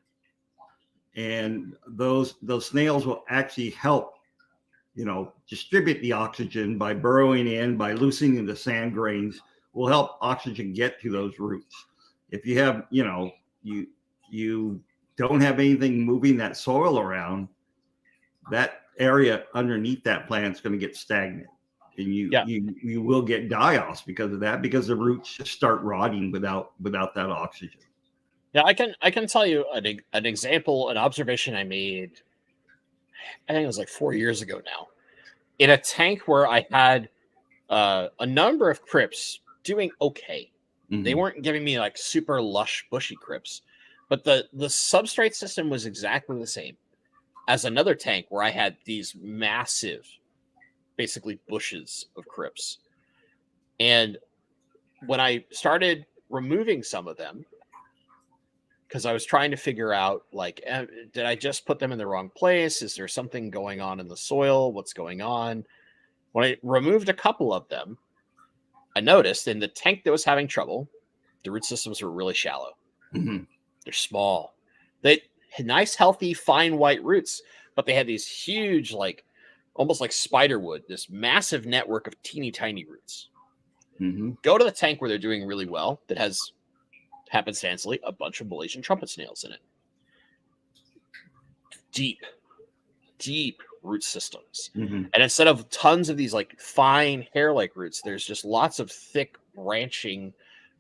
And those snails will actually help, you know, distribute the oxygen by burrowing in, by loosening the sand grains, will help oxygen get to those roots. If you have, you know, you don't have anything moving that soil around, that area underneath that plant is going to get stagnant, and you will get die-offs because of that, because the roots just start rotting without that oxygen. Yeah, I can tell you an example, an observation I made, I think it was like 4 years ago now, in a tank where I had a number of crypts doing okay. They weren't giving me like super lush, bushy crypts, but the substrate system was exactly the same as another tank where I had these massive, basically bushes of crypts. And when I started removing some of them, because I was trying to figure out, like, did I just put them in the wrong place? Is there something going on in the soil? What's going on? When I removed a couple of them, I noticed in the tank that was having trouble, the root systems were really shallow. They're small. They had nice, healthy, fine white roots, but they had these huge, like, almost like spiderwood, this massive network of teeny tiny roots. Go to the tank where they're doing really well, that has happenstancely a bunch of Malaysian trumpet snails in it. Deep root systems. And instead of tons of these like fine hair-like roots, there's just lots of thick, branching,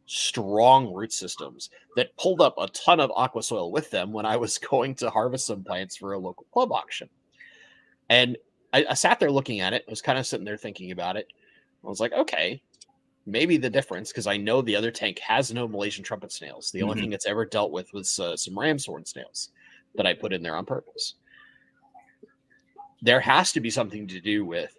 strong root systems that pulled up a ton of aqua soil with them when I was going to harvest some plants for a local club auction. And I sat there looking at it. I was kind of sitting there thinking about it. I was like, okay, maybe the difference, because I know the other tank has no Malaysian trumpet snails. The only thing it's ever dealt with was some ram's horn snails that I put in there on purpose. There has to be something to do with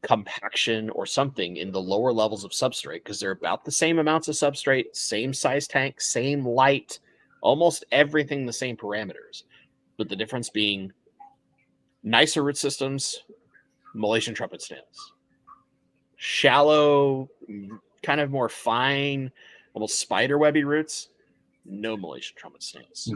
compaction or something in the lower levels of substrate, because they're about the same amounts of substrate, same size tank, same light, almost everything the same parameters. But the difference being nicer root systems, Malaysian trumpet snails. Shallow, kind of more fine, almost spiderwebby roots, no Malaysian trumpet snails.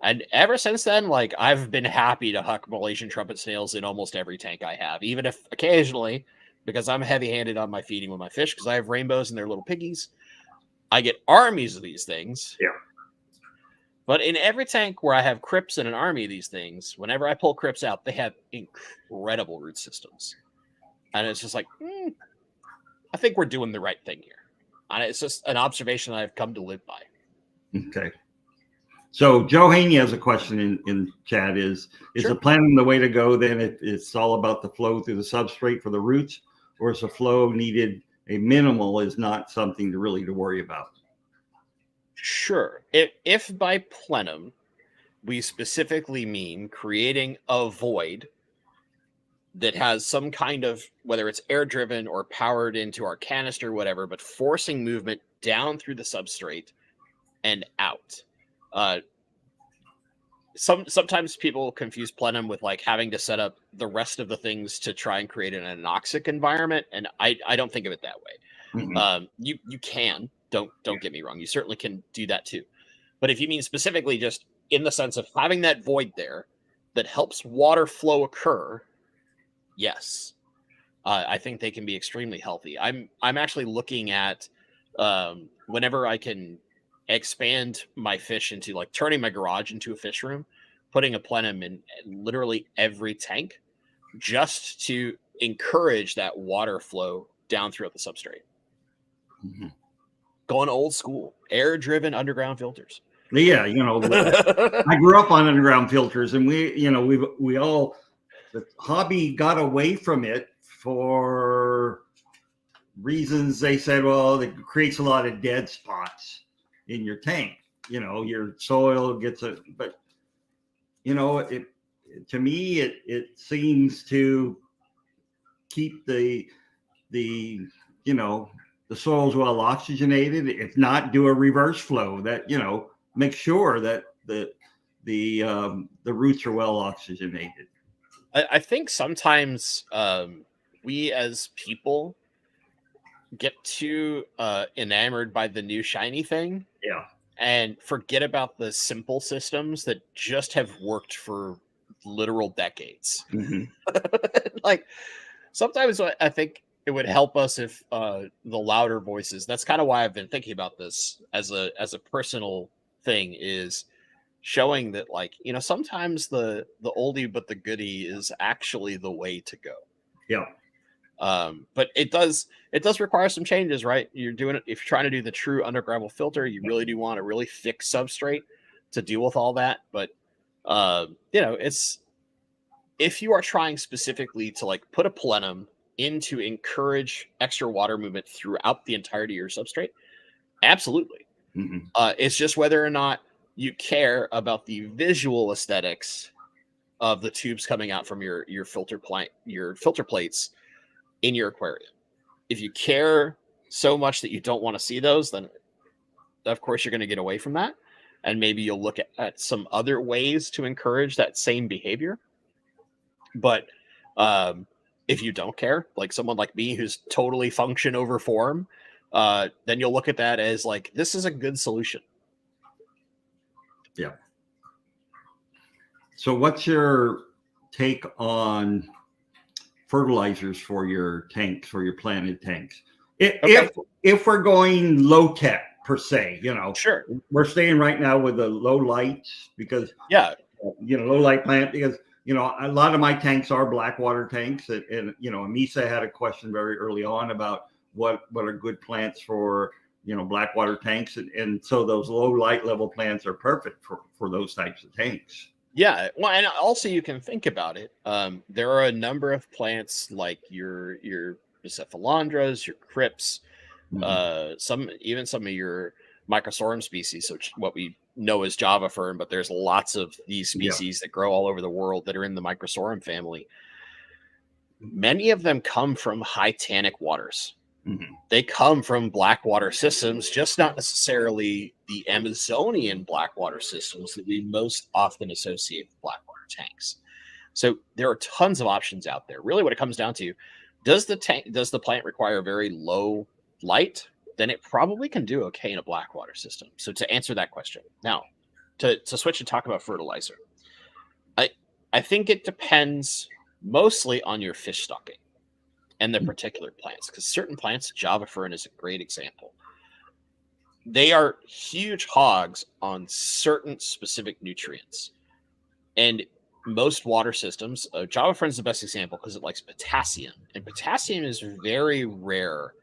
And ever since then, like, I've been happy to huck Malaysian trumpet snails in almost every tank I have, even if occasionally, because I'm heavy-handed on my feeding with my fish, because I have rainbows and they're little piggies, I get armies of these things. But in every tank where I have crypts and an army of these things, whenever I pull crypts out, they have incredible root systems. And it's just like, I think we're doing the right thing here. And it's just an observation I've come to live by. Okay. So Joe Haney has a question in chat. Is the planting the way to go then? It's all about the flow through the substrate for the roots, or is the flow needed a minimal is not something to really to worry about? Sure. If by plenum we specifically mean creating a void that has some kind of, whether it's air driven or powered into our canister, whatever, but forcing movement down through the substrate and out. Sometimes people confuse plenum with like having to set up the rest of the things to try and create an anoxic environment, and I don't think of it that way. Mhm. You can, don't get me wrong, you certainly can do that too, but if you mean specifically just in the sense of having that void there that helps water flow occur, yes, I think they can be extremely healthy. I'm actually looking at whenever I can expand my fish into like turning my garage into a fish room, putting a plenum in literally every tank just to encourage that water flow down throughout the substrate. Mhm. Going old school, air driven underground filters. Yeah, I grew up on underground filters, and we all, the hobby got away from it for reasons. They said, well, it creates a lot of dead spots in your tank. Your soil gets but it to me it seems to keep the the soil's well oxygenated. If not, do a reverse flow that make sure that the roots are well oxygenated. I think sometimes we as people get too enamored by the new shiny thing, Yeah. and forget about the simple systems that just have worked for literal decades. Mm-hmm. Like sometimes I think it would help us if the louder voices, that's kind of why I've been thinking about this as a personal thing, is showing that, like, sometimes the oldie but the goodie is actually the way to go. Yeah. But it does require some changes, right? You're doing it, if you're trying to do the true underground filter, you really do want a really thick substrate to deal with all that. But it's, if you are trying specifically to like put a plenum in to encourage extra water movement throughout the entirety of your substrate, absolutely. Mm-hmm. It's just whether or not you care about the visual aesthetics of the tubes coming out from your filter plates in your aquarium. If you care so much that you don't want to see those, then of course you're going to get away from that, and maybe you'll look at some other ways to encourage that same behavior. But if you don't care, like someone like me who's totally function over form, then you'll look at that as like, this is a good solution. Yeah. So what's your take on fertilizers for your tanks, for your planted tanks? If we're going low tech per se, Sure, we're staying right now with the low lights because low light plant, because a lot of my tanks are black water tanks, and Misa had a question very early on about what are good plants for black water tanks, and so those low light level plants are perfect for those types of tanks. Yeah, well, and also you can think about it. There are a number of plants like your Cephalandras, your Crips, Mm-hmm. some of your Microsorum species, so what we know as Java fern, but there's lots of these species that grow all over the world that are in the Microsorum family. Many of them come from high tannic waters. Mm-hmm. They come from black water systems, just not necessarily the Amazonian black water systems that we most often associate with black water tanks. So there are tons of options out there. Really, what it comes down to, does the plant require very low light? Then it probably can do okay in a black water system. So to answer that question, now to switch and talk about fertilizer, I think it depends mostly on your fish stocking and the particular plants, because certain plants, Java fern is a great example. They are huge hogs on certain specific nutrients, and most water systems, Java fern is the best example because it likes potassium, and potassium is very rare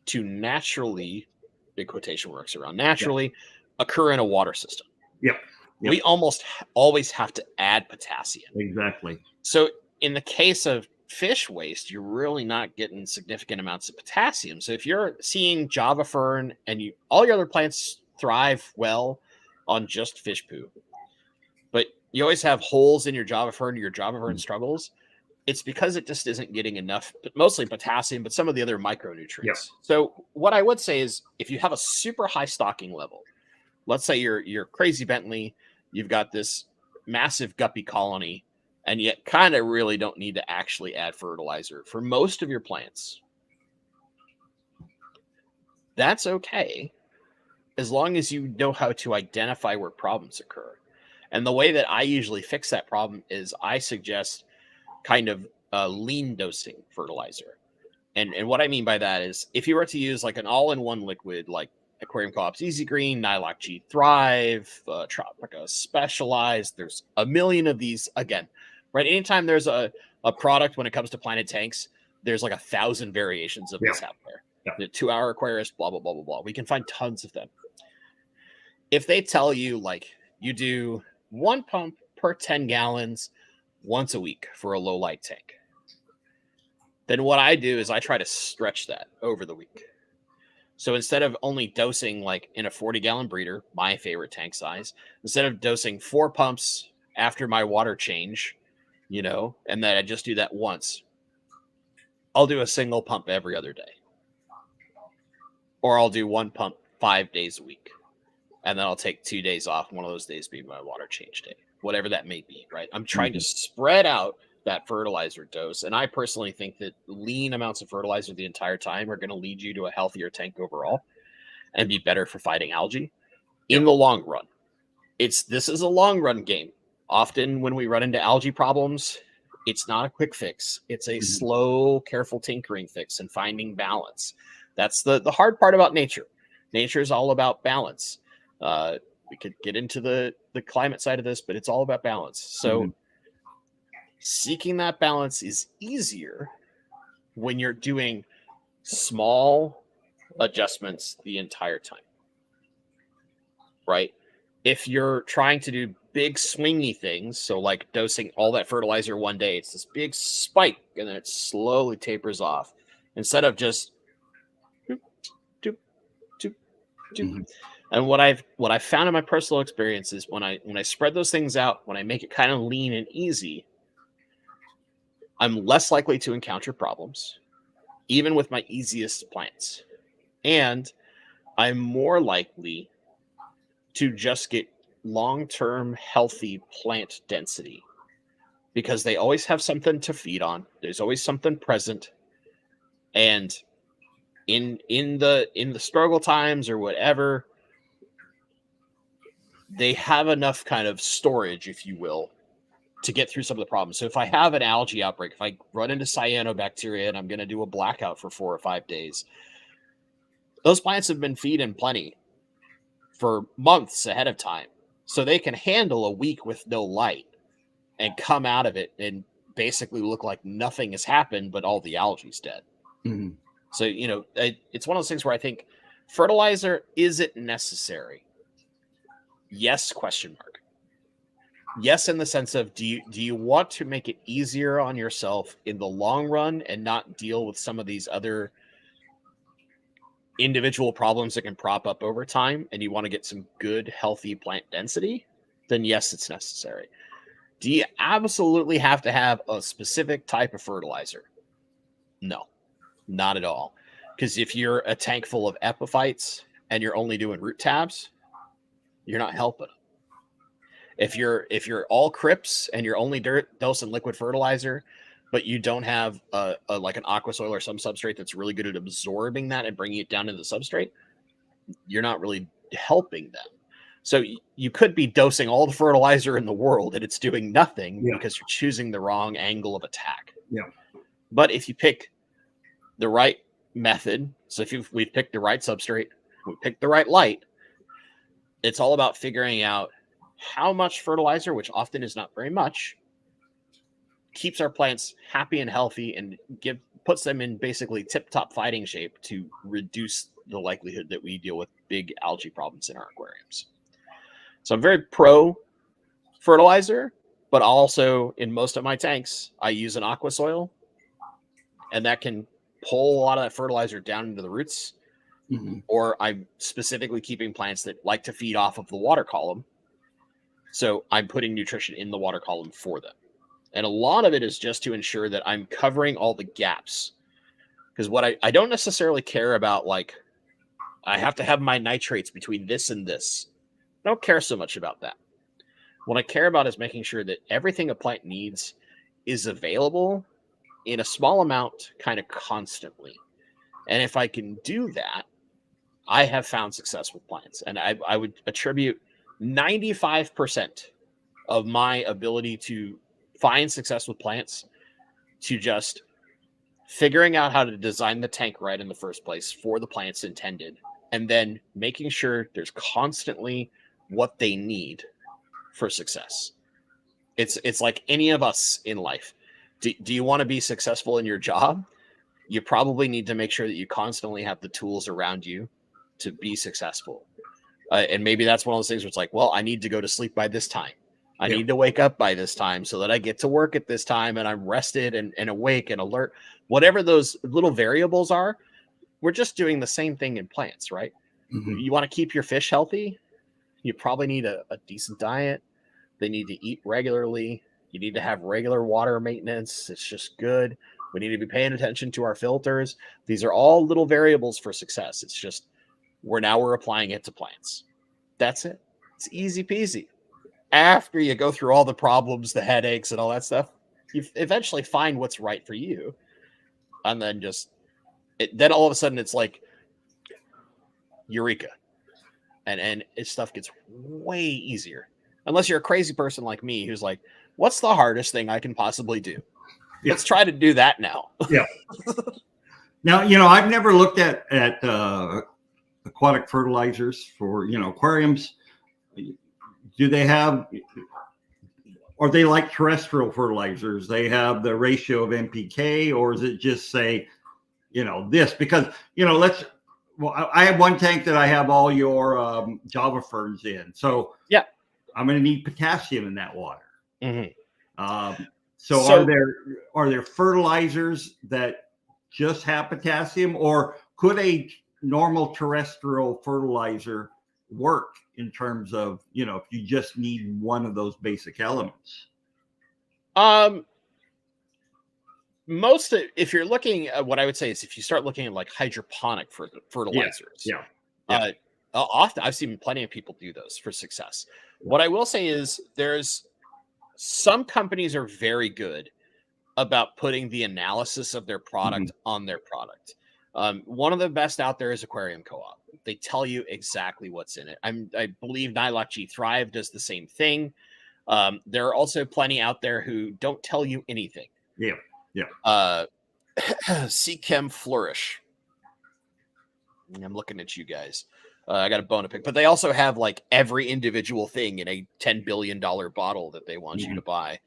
to naturally, big quotation marks around naturally, occur in a water system. Yep. We almost always have to add potassium. Exactly. So in the case of fish waste, you're really not getting significant amounts of potassium. So if you're seeing Java fern and all your other plants thrive well on just fish poo, but you always have holes in your Java fern struggles, it's because it just isn't getting enough, but mostly potassium, but some of the other micronutrients. Yep. So what I would say is if you have a super high stocking level, let's say you're crazy Bentley, you've got this massive guppy colony, and yet kind of really don't need to actually add fertilizer for most of your plants. That's okay, as long as you know how to identify where problems occur. And the way that I usually fix that problem is I suggest kind of lean dosing fertilizer. And what I mean by that is if you were to use like an all-in-one liquid like Aquarium Co-op's Easy Green, Nylock G Thrive, Tropica Specialized, there's a million of these. Again, right? Anytime there's a product when it comes to planted tanks, there's like 1,000 variations of this out there. The 2-hour Aquarius, blah, blah, blah, blah, blah. We can find tons of them. If they tell you like you do 1 pump per 10 gallons once a week for a low light tank, then what I do is I try to stretch that over the week. So instead of only dosing like in a 40-gallon breeder, my favorite tank size, instead of dosing 4 pumps after my water change, you know, and then I just do that once, I'll do a single pump every other day. Or I'll do 1 pump 5 days a week. And then I'll take 2 days off. One of those days be my water change day, whatever that may be, right? I'm trying to spread out that fertilizer dose. And I personally think that lean amounts of fertilizer the entire time are going to lead you to a healthier tank overall and be better for fighting algae in the long run. This is a long run game. Often when we run into algae problems, it's not a quick fix. It's a slow, careful tinkering fix and finding balance. That's the hard part about nature. Nature is all about balance. We could get into the climate side of this, but it's all about balance. So seeking that balance is easier when you're doing small adjustments the entire time, right? If you're trying to do big swingy things, so like dosing all that fertilizer one day, it's this big spike and then it slowly tapers off instead of just doop, doop, doop. And what I've found in my personal experience is when I spread those things out, when I make it kind of lean and easy, I'm less likely to encounter problems, even with my easiest plants. And I'm more likely to just get long-term healthy plant density because they always have something to feed on. There's always something present. And in the struggle times or whatever, they have enough kind of storage, if you will, to get through some of the problems. So if I have an algae outbreak, if I run into cyanobacteria and I'm going to do a blackout for 4 or 5 days, those plants have been feeding plenty for months ahead of time. So they can handle a week with no light and come out of it and basically look like nothing has happened, but all the algae's dead. So, you know, it's one of those things where I think fertilizer, is it necessary? Yes, question mark. Yes, in the sense of do you want to make it easier on yourself in the long run and not deal with some of these other individual problems that can prop up over time, and you want to get some good, healthy plant density? Then yes, it's necessary. Do you absolutely have to have a specific type of fertilizer? No, not at all. Because if you're a tank full of epiphytes and you're only doing root tabs, you're not helping them. If you're all crips and you're only dosing liquid fertilizer, but you don't have like an aqua soil or some substrate that's really good at absorbing that and bringing it down to the substrate, you're not really helping them. So you could be dosing all the fertilizer in the world and it's doing nothing because you're choosing the wrong angle of attack. But if you pick the right method, so if we've picked the right substrate, we picked the right light, it's all about figuring out how much fertilizer, which often is not very much, keeps our plants happy and healthy and puts them in basically tip-top fighting shape to reduce the likelihood that we deal with big algae problems in our aquariums. So I'm very pro fertilizer, but also in most of my tanks, I use an aqua soil, and that can pull a lot of that fertilizer down into the roots. Or I'm specifically keeping plants that like to feed off of the water column. So I'm putting nutrition in the water column for them. And a lot of it is just to ensure that I'm covering all the gaps. Because what I don't necessarily care about, like, I have to have my nitrates between this and this. I don't care so much about that. What I care about is making sure that everything a plant needs is available in a small amount, kind of constantly. And if I can do that, I have found success with plants. And I would attribute 95% of my ability to find success with plants to just figuring out how to design the tank right in the first place for the plants intended, and then making sure there's constantly what they need for success. It's like any of us in life. Do you want to be successful in your job? You probably need to make sure that you constantly have the tools around you to be successful. And maybe that's one of those things where it's like, well, I need to go to sleep by this time. I need to wake up by this time so that I get to work at this time and I'm rested and awake and alert. Whatever those little variables are, we're just doing the same thing in plants, right? Mm-hmm. You want to keep your fish healthy, you probably need a decent diet. They need to eat regularly. You need to have regular water maintenance. It's just good. We need to be paying attention to our filters. These are all little variables for success. It's just we're applying it to plants. That's it. It's easy peasy. After you go through all the problems, the headaches, and all that stuff, you eventually find what's right for you. And then then all of a sudden it's like eureka. And stuff gets way easier. Unless you're a crazy person like me who's like, what's the hardest thing I can possibly do? Yeah. Let's try to do that now. Yeah. Now, I've never looked at aquatic fertilizers for, aquariums. Do they have, are they like terrestrial fertilizers? They have the ratio of NPK, or is it just say, this? Because, I have one tank that I have all your Java ferns in. So yeah, I'm going to need potassium in that water. Mm-hmm. So are there fertilizers that just have potassium, or could a normal terrestrial fertilizer work in terms of, if you just need one of those basic elements? If you're looking at what I would say is if you start looking at like hydroponic fertilizers, often I've seen plenty of people do those for success. What I will say is there's some companies are very good about putting the analysis of their product on their product. One of the best out there is Aquarium Co-op. They tell you exactly what's in it. I believe Nylock G Thrive does the same thing. There are also plenty out there who don't tell you anything. Chem Flourish. I'm looking at you guys. I got a bone to pick, but they also have like every individual thing in a $10 billion bottle that they want you to buy.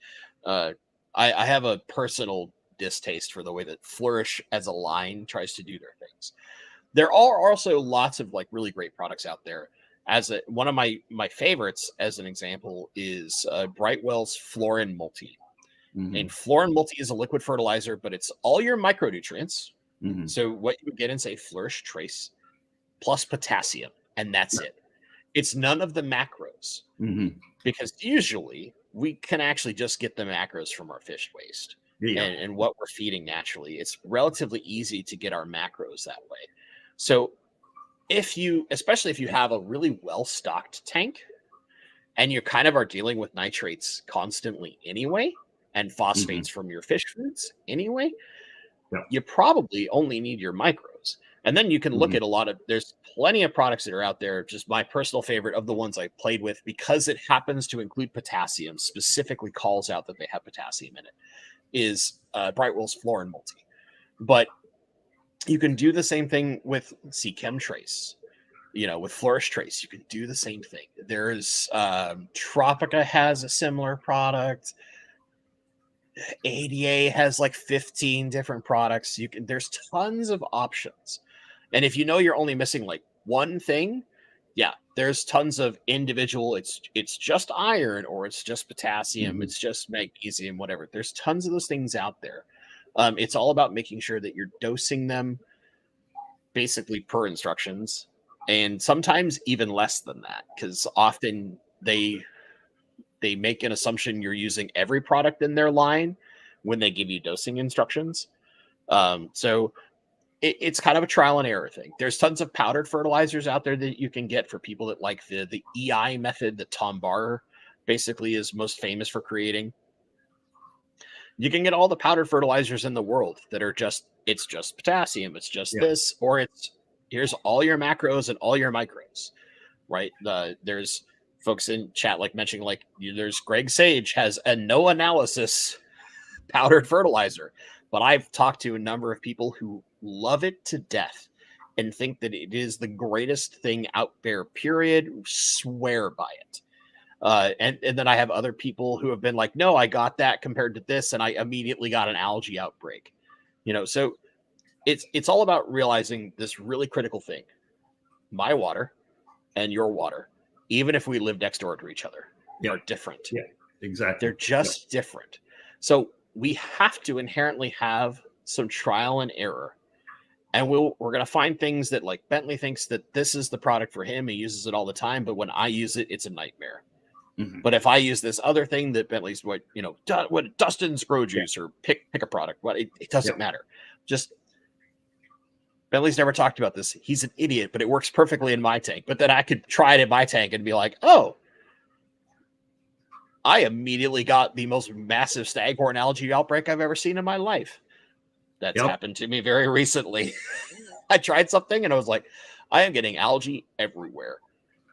I have a personal distaste for the way that Flourish as a line tries to do their things. There are also lots of like really great products out there. One of my favorites, as an example, is Brightwell's Florin Multi. And Florin Multi is a liquid fertilizer, but it's all your micronutrients. So what you would get in, say, Flourish Trace plus potassium, and that's it. It's none of the macros, because usually we can actually just get the macros from our fish waste and what we're feeding naturally. It's relatively easy to get our macros that way. So especially if you have a really well-stocked tank and you kind of are dealing with nitrates constantly anyway, and phosphates from your fish foods anyway, you probably only need your micros. And then you can look at there's plenty of products that are out there. Just my personal favorite of the ones I played with, because it happens to include potassium, specifically calls out that they have potassium in it, is Brightwell's Florin Multi. But you can do the same thing with Chem Trace. With Flourish Trace, you can do the same thing. There's Tropica has a similar product. ADA has like 15 different products. There's tons of options. And if you're only missing like one thing, there's tons of individual, it's just iron, or it's just potassium, it's just magnesium, whatever. There's tons of those things out there. It's all about making sure that you're dosing them basically per instructions, and sometimes even less than that, because often they make an assumption you're using every product in their line when they give you dosing instructions. So it's kind of a trial and error thing. There's tons of powdered fertilizers out there that you can get for people that like the EI method that Tom Barr basically is most famous for creating. You can get all the powdered fertilizers in the world that are it's just potassium, it's just this, or here's all your macros and all your micros, right? There's folks in chat like mentioning there's Greg Sage has a no analysis powdered fertilizer, but I've talked to a number of people who love it to death and think that it is the greatest thing out there, period. Swear by it. And then I have other people who have been like, no, I got that compared to this, and I immediately got an algae outbreak. So it's all about realizing this really critical thing. My water and your water, even if we live next door to each other, are different. Yeah, exactly. They're just different. So we have to inherently have some trial and error. And we're going to find things that, like, Bentley thinks that this is the product for him. He uses it all the time. But when I use it, it's a nightmare. Mm-hmm. But if I use this other thing that Bentley's, what Dustin's grow juice or pick a product, it doesn't matter. Just Bentley's never talked about this. He's an idiot, but it works perfectly in my tank. But then I could try it in my tank and be like, oh, I immediately got the most massive staghorn algae outbreak I've ever seen in my life. That's happened to me very recently. I tried something and I was like, I am getting algae everywhere.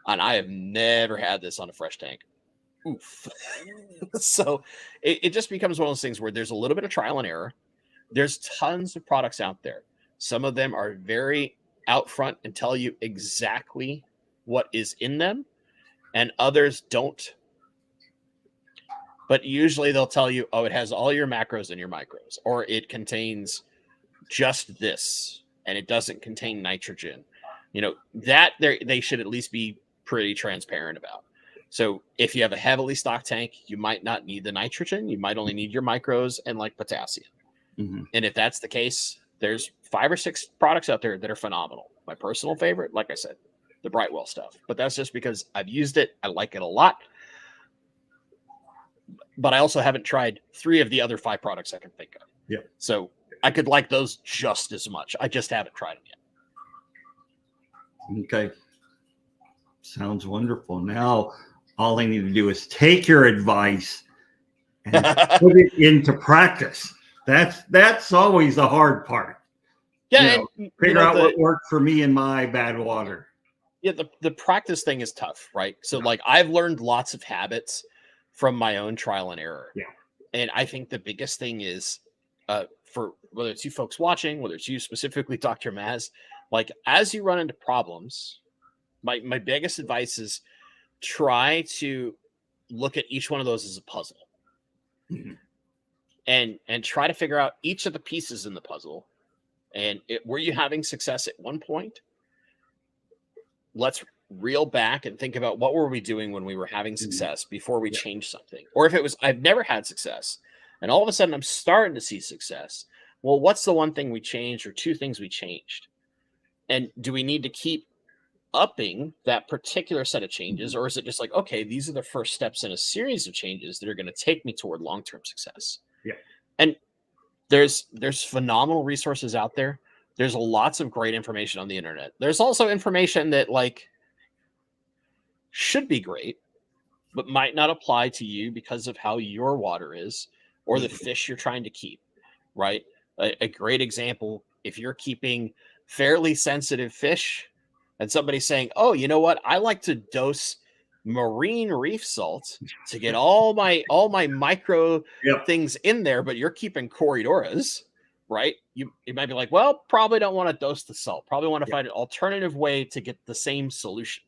And I have never had this on a fresh tank. Oof. So it just becomes one of those things where there's a little bit of trial and error. There's tons of products out there. Some of them are very out front and tell you exactly what is in them, and others don't. But usually they'll tell you, oh, it has all your macros and your micros, or it contains just this, and it doesn't contain nitrogen. That they should at least be pretty transparent about. So if you have a heavily stocked tank, you might not need the nitrogen. You might only need your micros and like potassium. Mm-hmm. And if that's the case, there's 5 or 6 products out there that are phenomenal. My personal favorite, like I said, the Brightwell stuff. But that's just because I've used it. I like it a lot. But I also haven't tried 3 of the other 5 products I can think of. Yeah. So I could like those just as much. I just haven't tried them yet. Okay. Sounds wonderful. Now, all I need to do is take your advice and put it into practice. That's always the hard part. Yeah. Figure out what worked for me in my bad water. Yeah. The practice thing is tough, right? So like I've learned lots of habits from my own trial and error. Yeah. And I think the biggest thing is for whether it's you folks watching, whether it's you specifically, Dr. Maz, like as you run into problems, my biggest advice is try to look at each one of those as a puzzle. Mm-hmm. And try to figure out each of the pieces in the puzzle. And were you having success at one point? Let's reel back and think about what were we doing when we were having success before we changed something. Or if it was, I've never had success, and all of a sudden I'm starting to see success. Well, what's the one thing we changed or 2 things we changed? And do we need to keep upping that particular set of changes? Or is it just like, okay, these are the first steps in a series of changes that are going to take me toward long-term success? Yeah. And there's phenomenal resources out there. There's lots of great information on the internet. There's also information that like should be great, but might not apply to you because of how your water is or the fish you're trying to keep, right? A great example, if you're keeping fairly sensitive fish and somebody's saying, oh, you know what? I like to dose marine reef salt to get all my micro things in there, but you're keeping Corydoras, right? You might be like, well, probably don't want to dose the salt. Probably want to find an alternative way to get the same solution.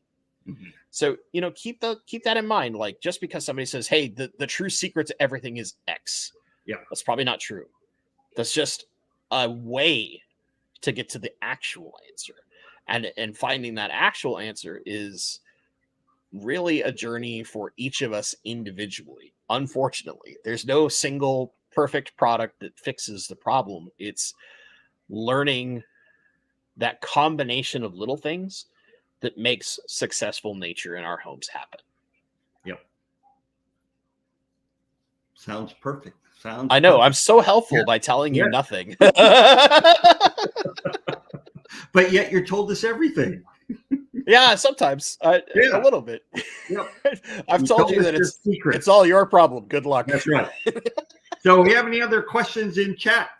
Mm-hmm. So, keep that in mind. Like just because somebody says, hey, the true secret to everything is X. Yeah. That's probably not true. That's just a way to get to the actual answer. And finding that actual answer is really a journey for each of us individually. Unfortunately, there's no single perfect product that fixes the problem. It's learning that combination of little things that makes successful nature in our homes happen. Yep. Sounds perfect. Sounds. I know. perfect. I'm so helpful Yeah. by telling you Yeah. nothing. But yet you're told us everything. Yeah, sometimes a Yeah. little bit. Yep. I've You told you us that your it's secrets. all your problem. Good luck. That's right. So, we have any other questions in chat?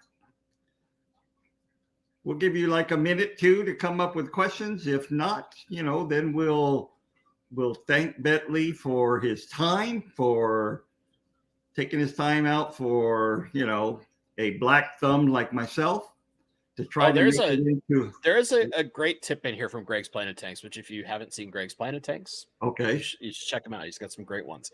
We'll give you like a minute, two, to come up with questions. If not, then we'll thank Bentley for his time, for taking his time out for a black thumb like myself to try to make it into. There's a great tip in here from Greg's Planet Tanks, which if you haven't seen Greg's Planet Tanks, Okay. you should check him out. He's got some great ones.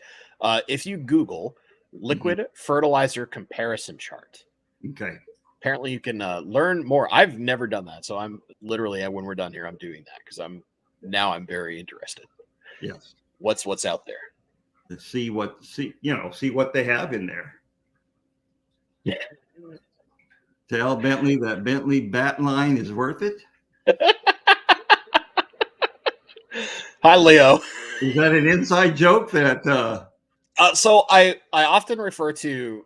If you Google liquid fertilizer comparison chart, Okay. apparently you can learn more. I've never done that, so I'm literally, when we're done here, I'm doing that because I'm very interested. Yes. What's out there? To see what they have in there. Yeah. Tell Bentley that Bentley bat line is worth it. Hi, Leo. Is that an inside joke that? So I often refer to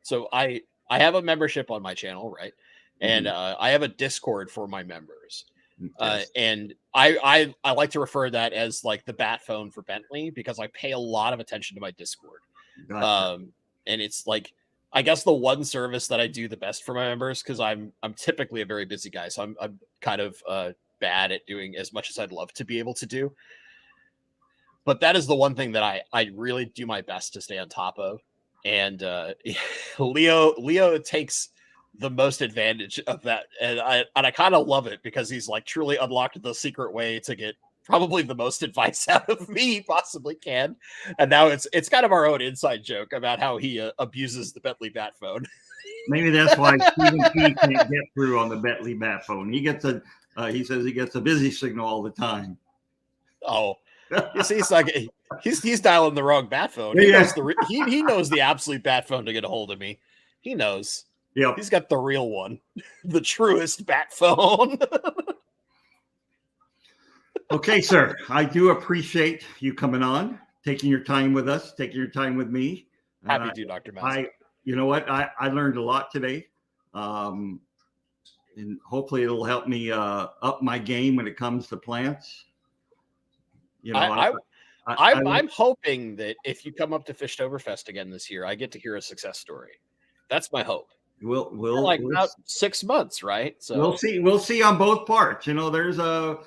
so I have a membership on my channel, right? And I have a Discord for my members. Yes. And I like to refer that as like the bat phone for Bentley because I pay a lot of attention to my Discord. Gotcha. And it's like, I guess the one service that I do the best for my members, because I'm typically a very busy guy, so I'm kind of bad at doing as much as I'd love to be able to do. But that is the one thing that I really do my best to stay on top of. And Leo takes the most advantage of that, and I kind of love it because he's like truly unlocked the secret way to get probably the most advice out of me he possibly can. And now it's kind of our own inside joke about how he abuses the Bentley bat phone. Maybe that's why Stephen P can't get through on the Bentley bat phone. He gets he says he gets a busy signal all the time. Oh, you see, it's like he's dialing the wrong bat phone. He knows he knows the absolute bat phone to get a hold of me. He knows. Yeah, he's got the real one, the truest bat phone. Okay, sir. I do appreciate you coming on, taking your time with us, taking your time with me. Happy to, Dr. Mouse. You know what? I learned a lot today. And hopefully it'll help me up my game when it comes to plants. I'm hoping that if you come up to Fishtoberfest again this year, I get to hear a success story. That's my hope. We'll about 6 months, right? So we'll see on both parts. There's a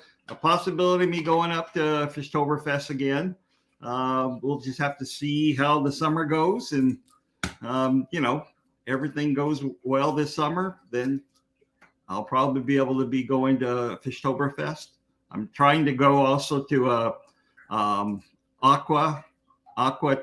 possibility of me going up to Fishtoberfest again. We'll just have to see how the summer goes, and everything goes well this summer, then I'll probably be able to be going to Fishtoberfest. I'm trying to go also to Aqua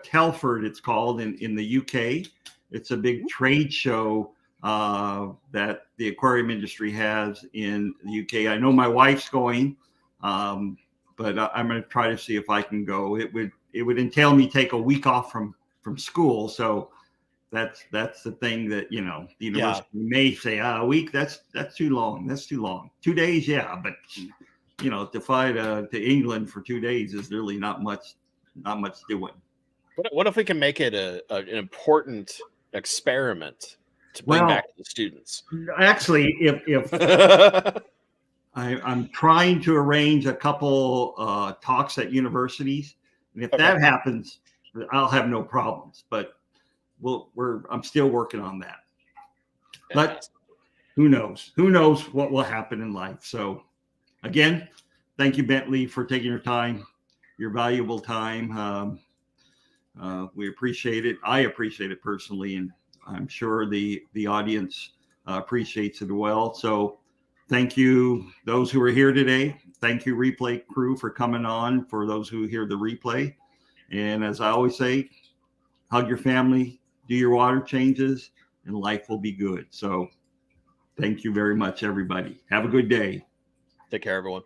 Telford, it's called in the UK. It's a big trade show that the aquarium industry has in the UK. I know my wife's going, but I'm going to try to see if I can go. It would entail me take a week off from school, so that's the thing that the university may say a week. That's too long. That's too long. 2 days, yeah, but to fly to England for 2 days is really not much doing. What if we can make it an important experiment to bring back to the students? Actually, if I'm trying to arrange a couple talks at universities, and if that happens, I'll have no problems. But I'm still working on that. But who knows? Who knows what will happen in life? So, again, thank you, Bentley, for taking your time, your valuable time. We appreciate it. I appreciate it personally, and I'm sure the audience appreciates it well. So thank you, those who are here today. Thank you, replay crew, for coming on, for those who hear the replay. And as I always say, hug your family, do your water changes, and life will be good. So thank you very much, everybody. Have a good day. Take care, everyone.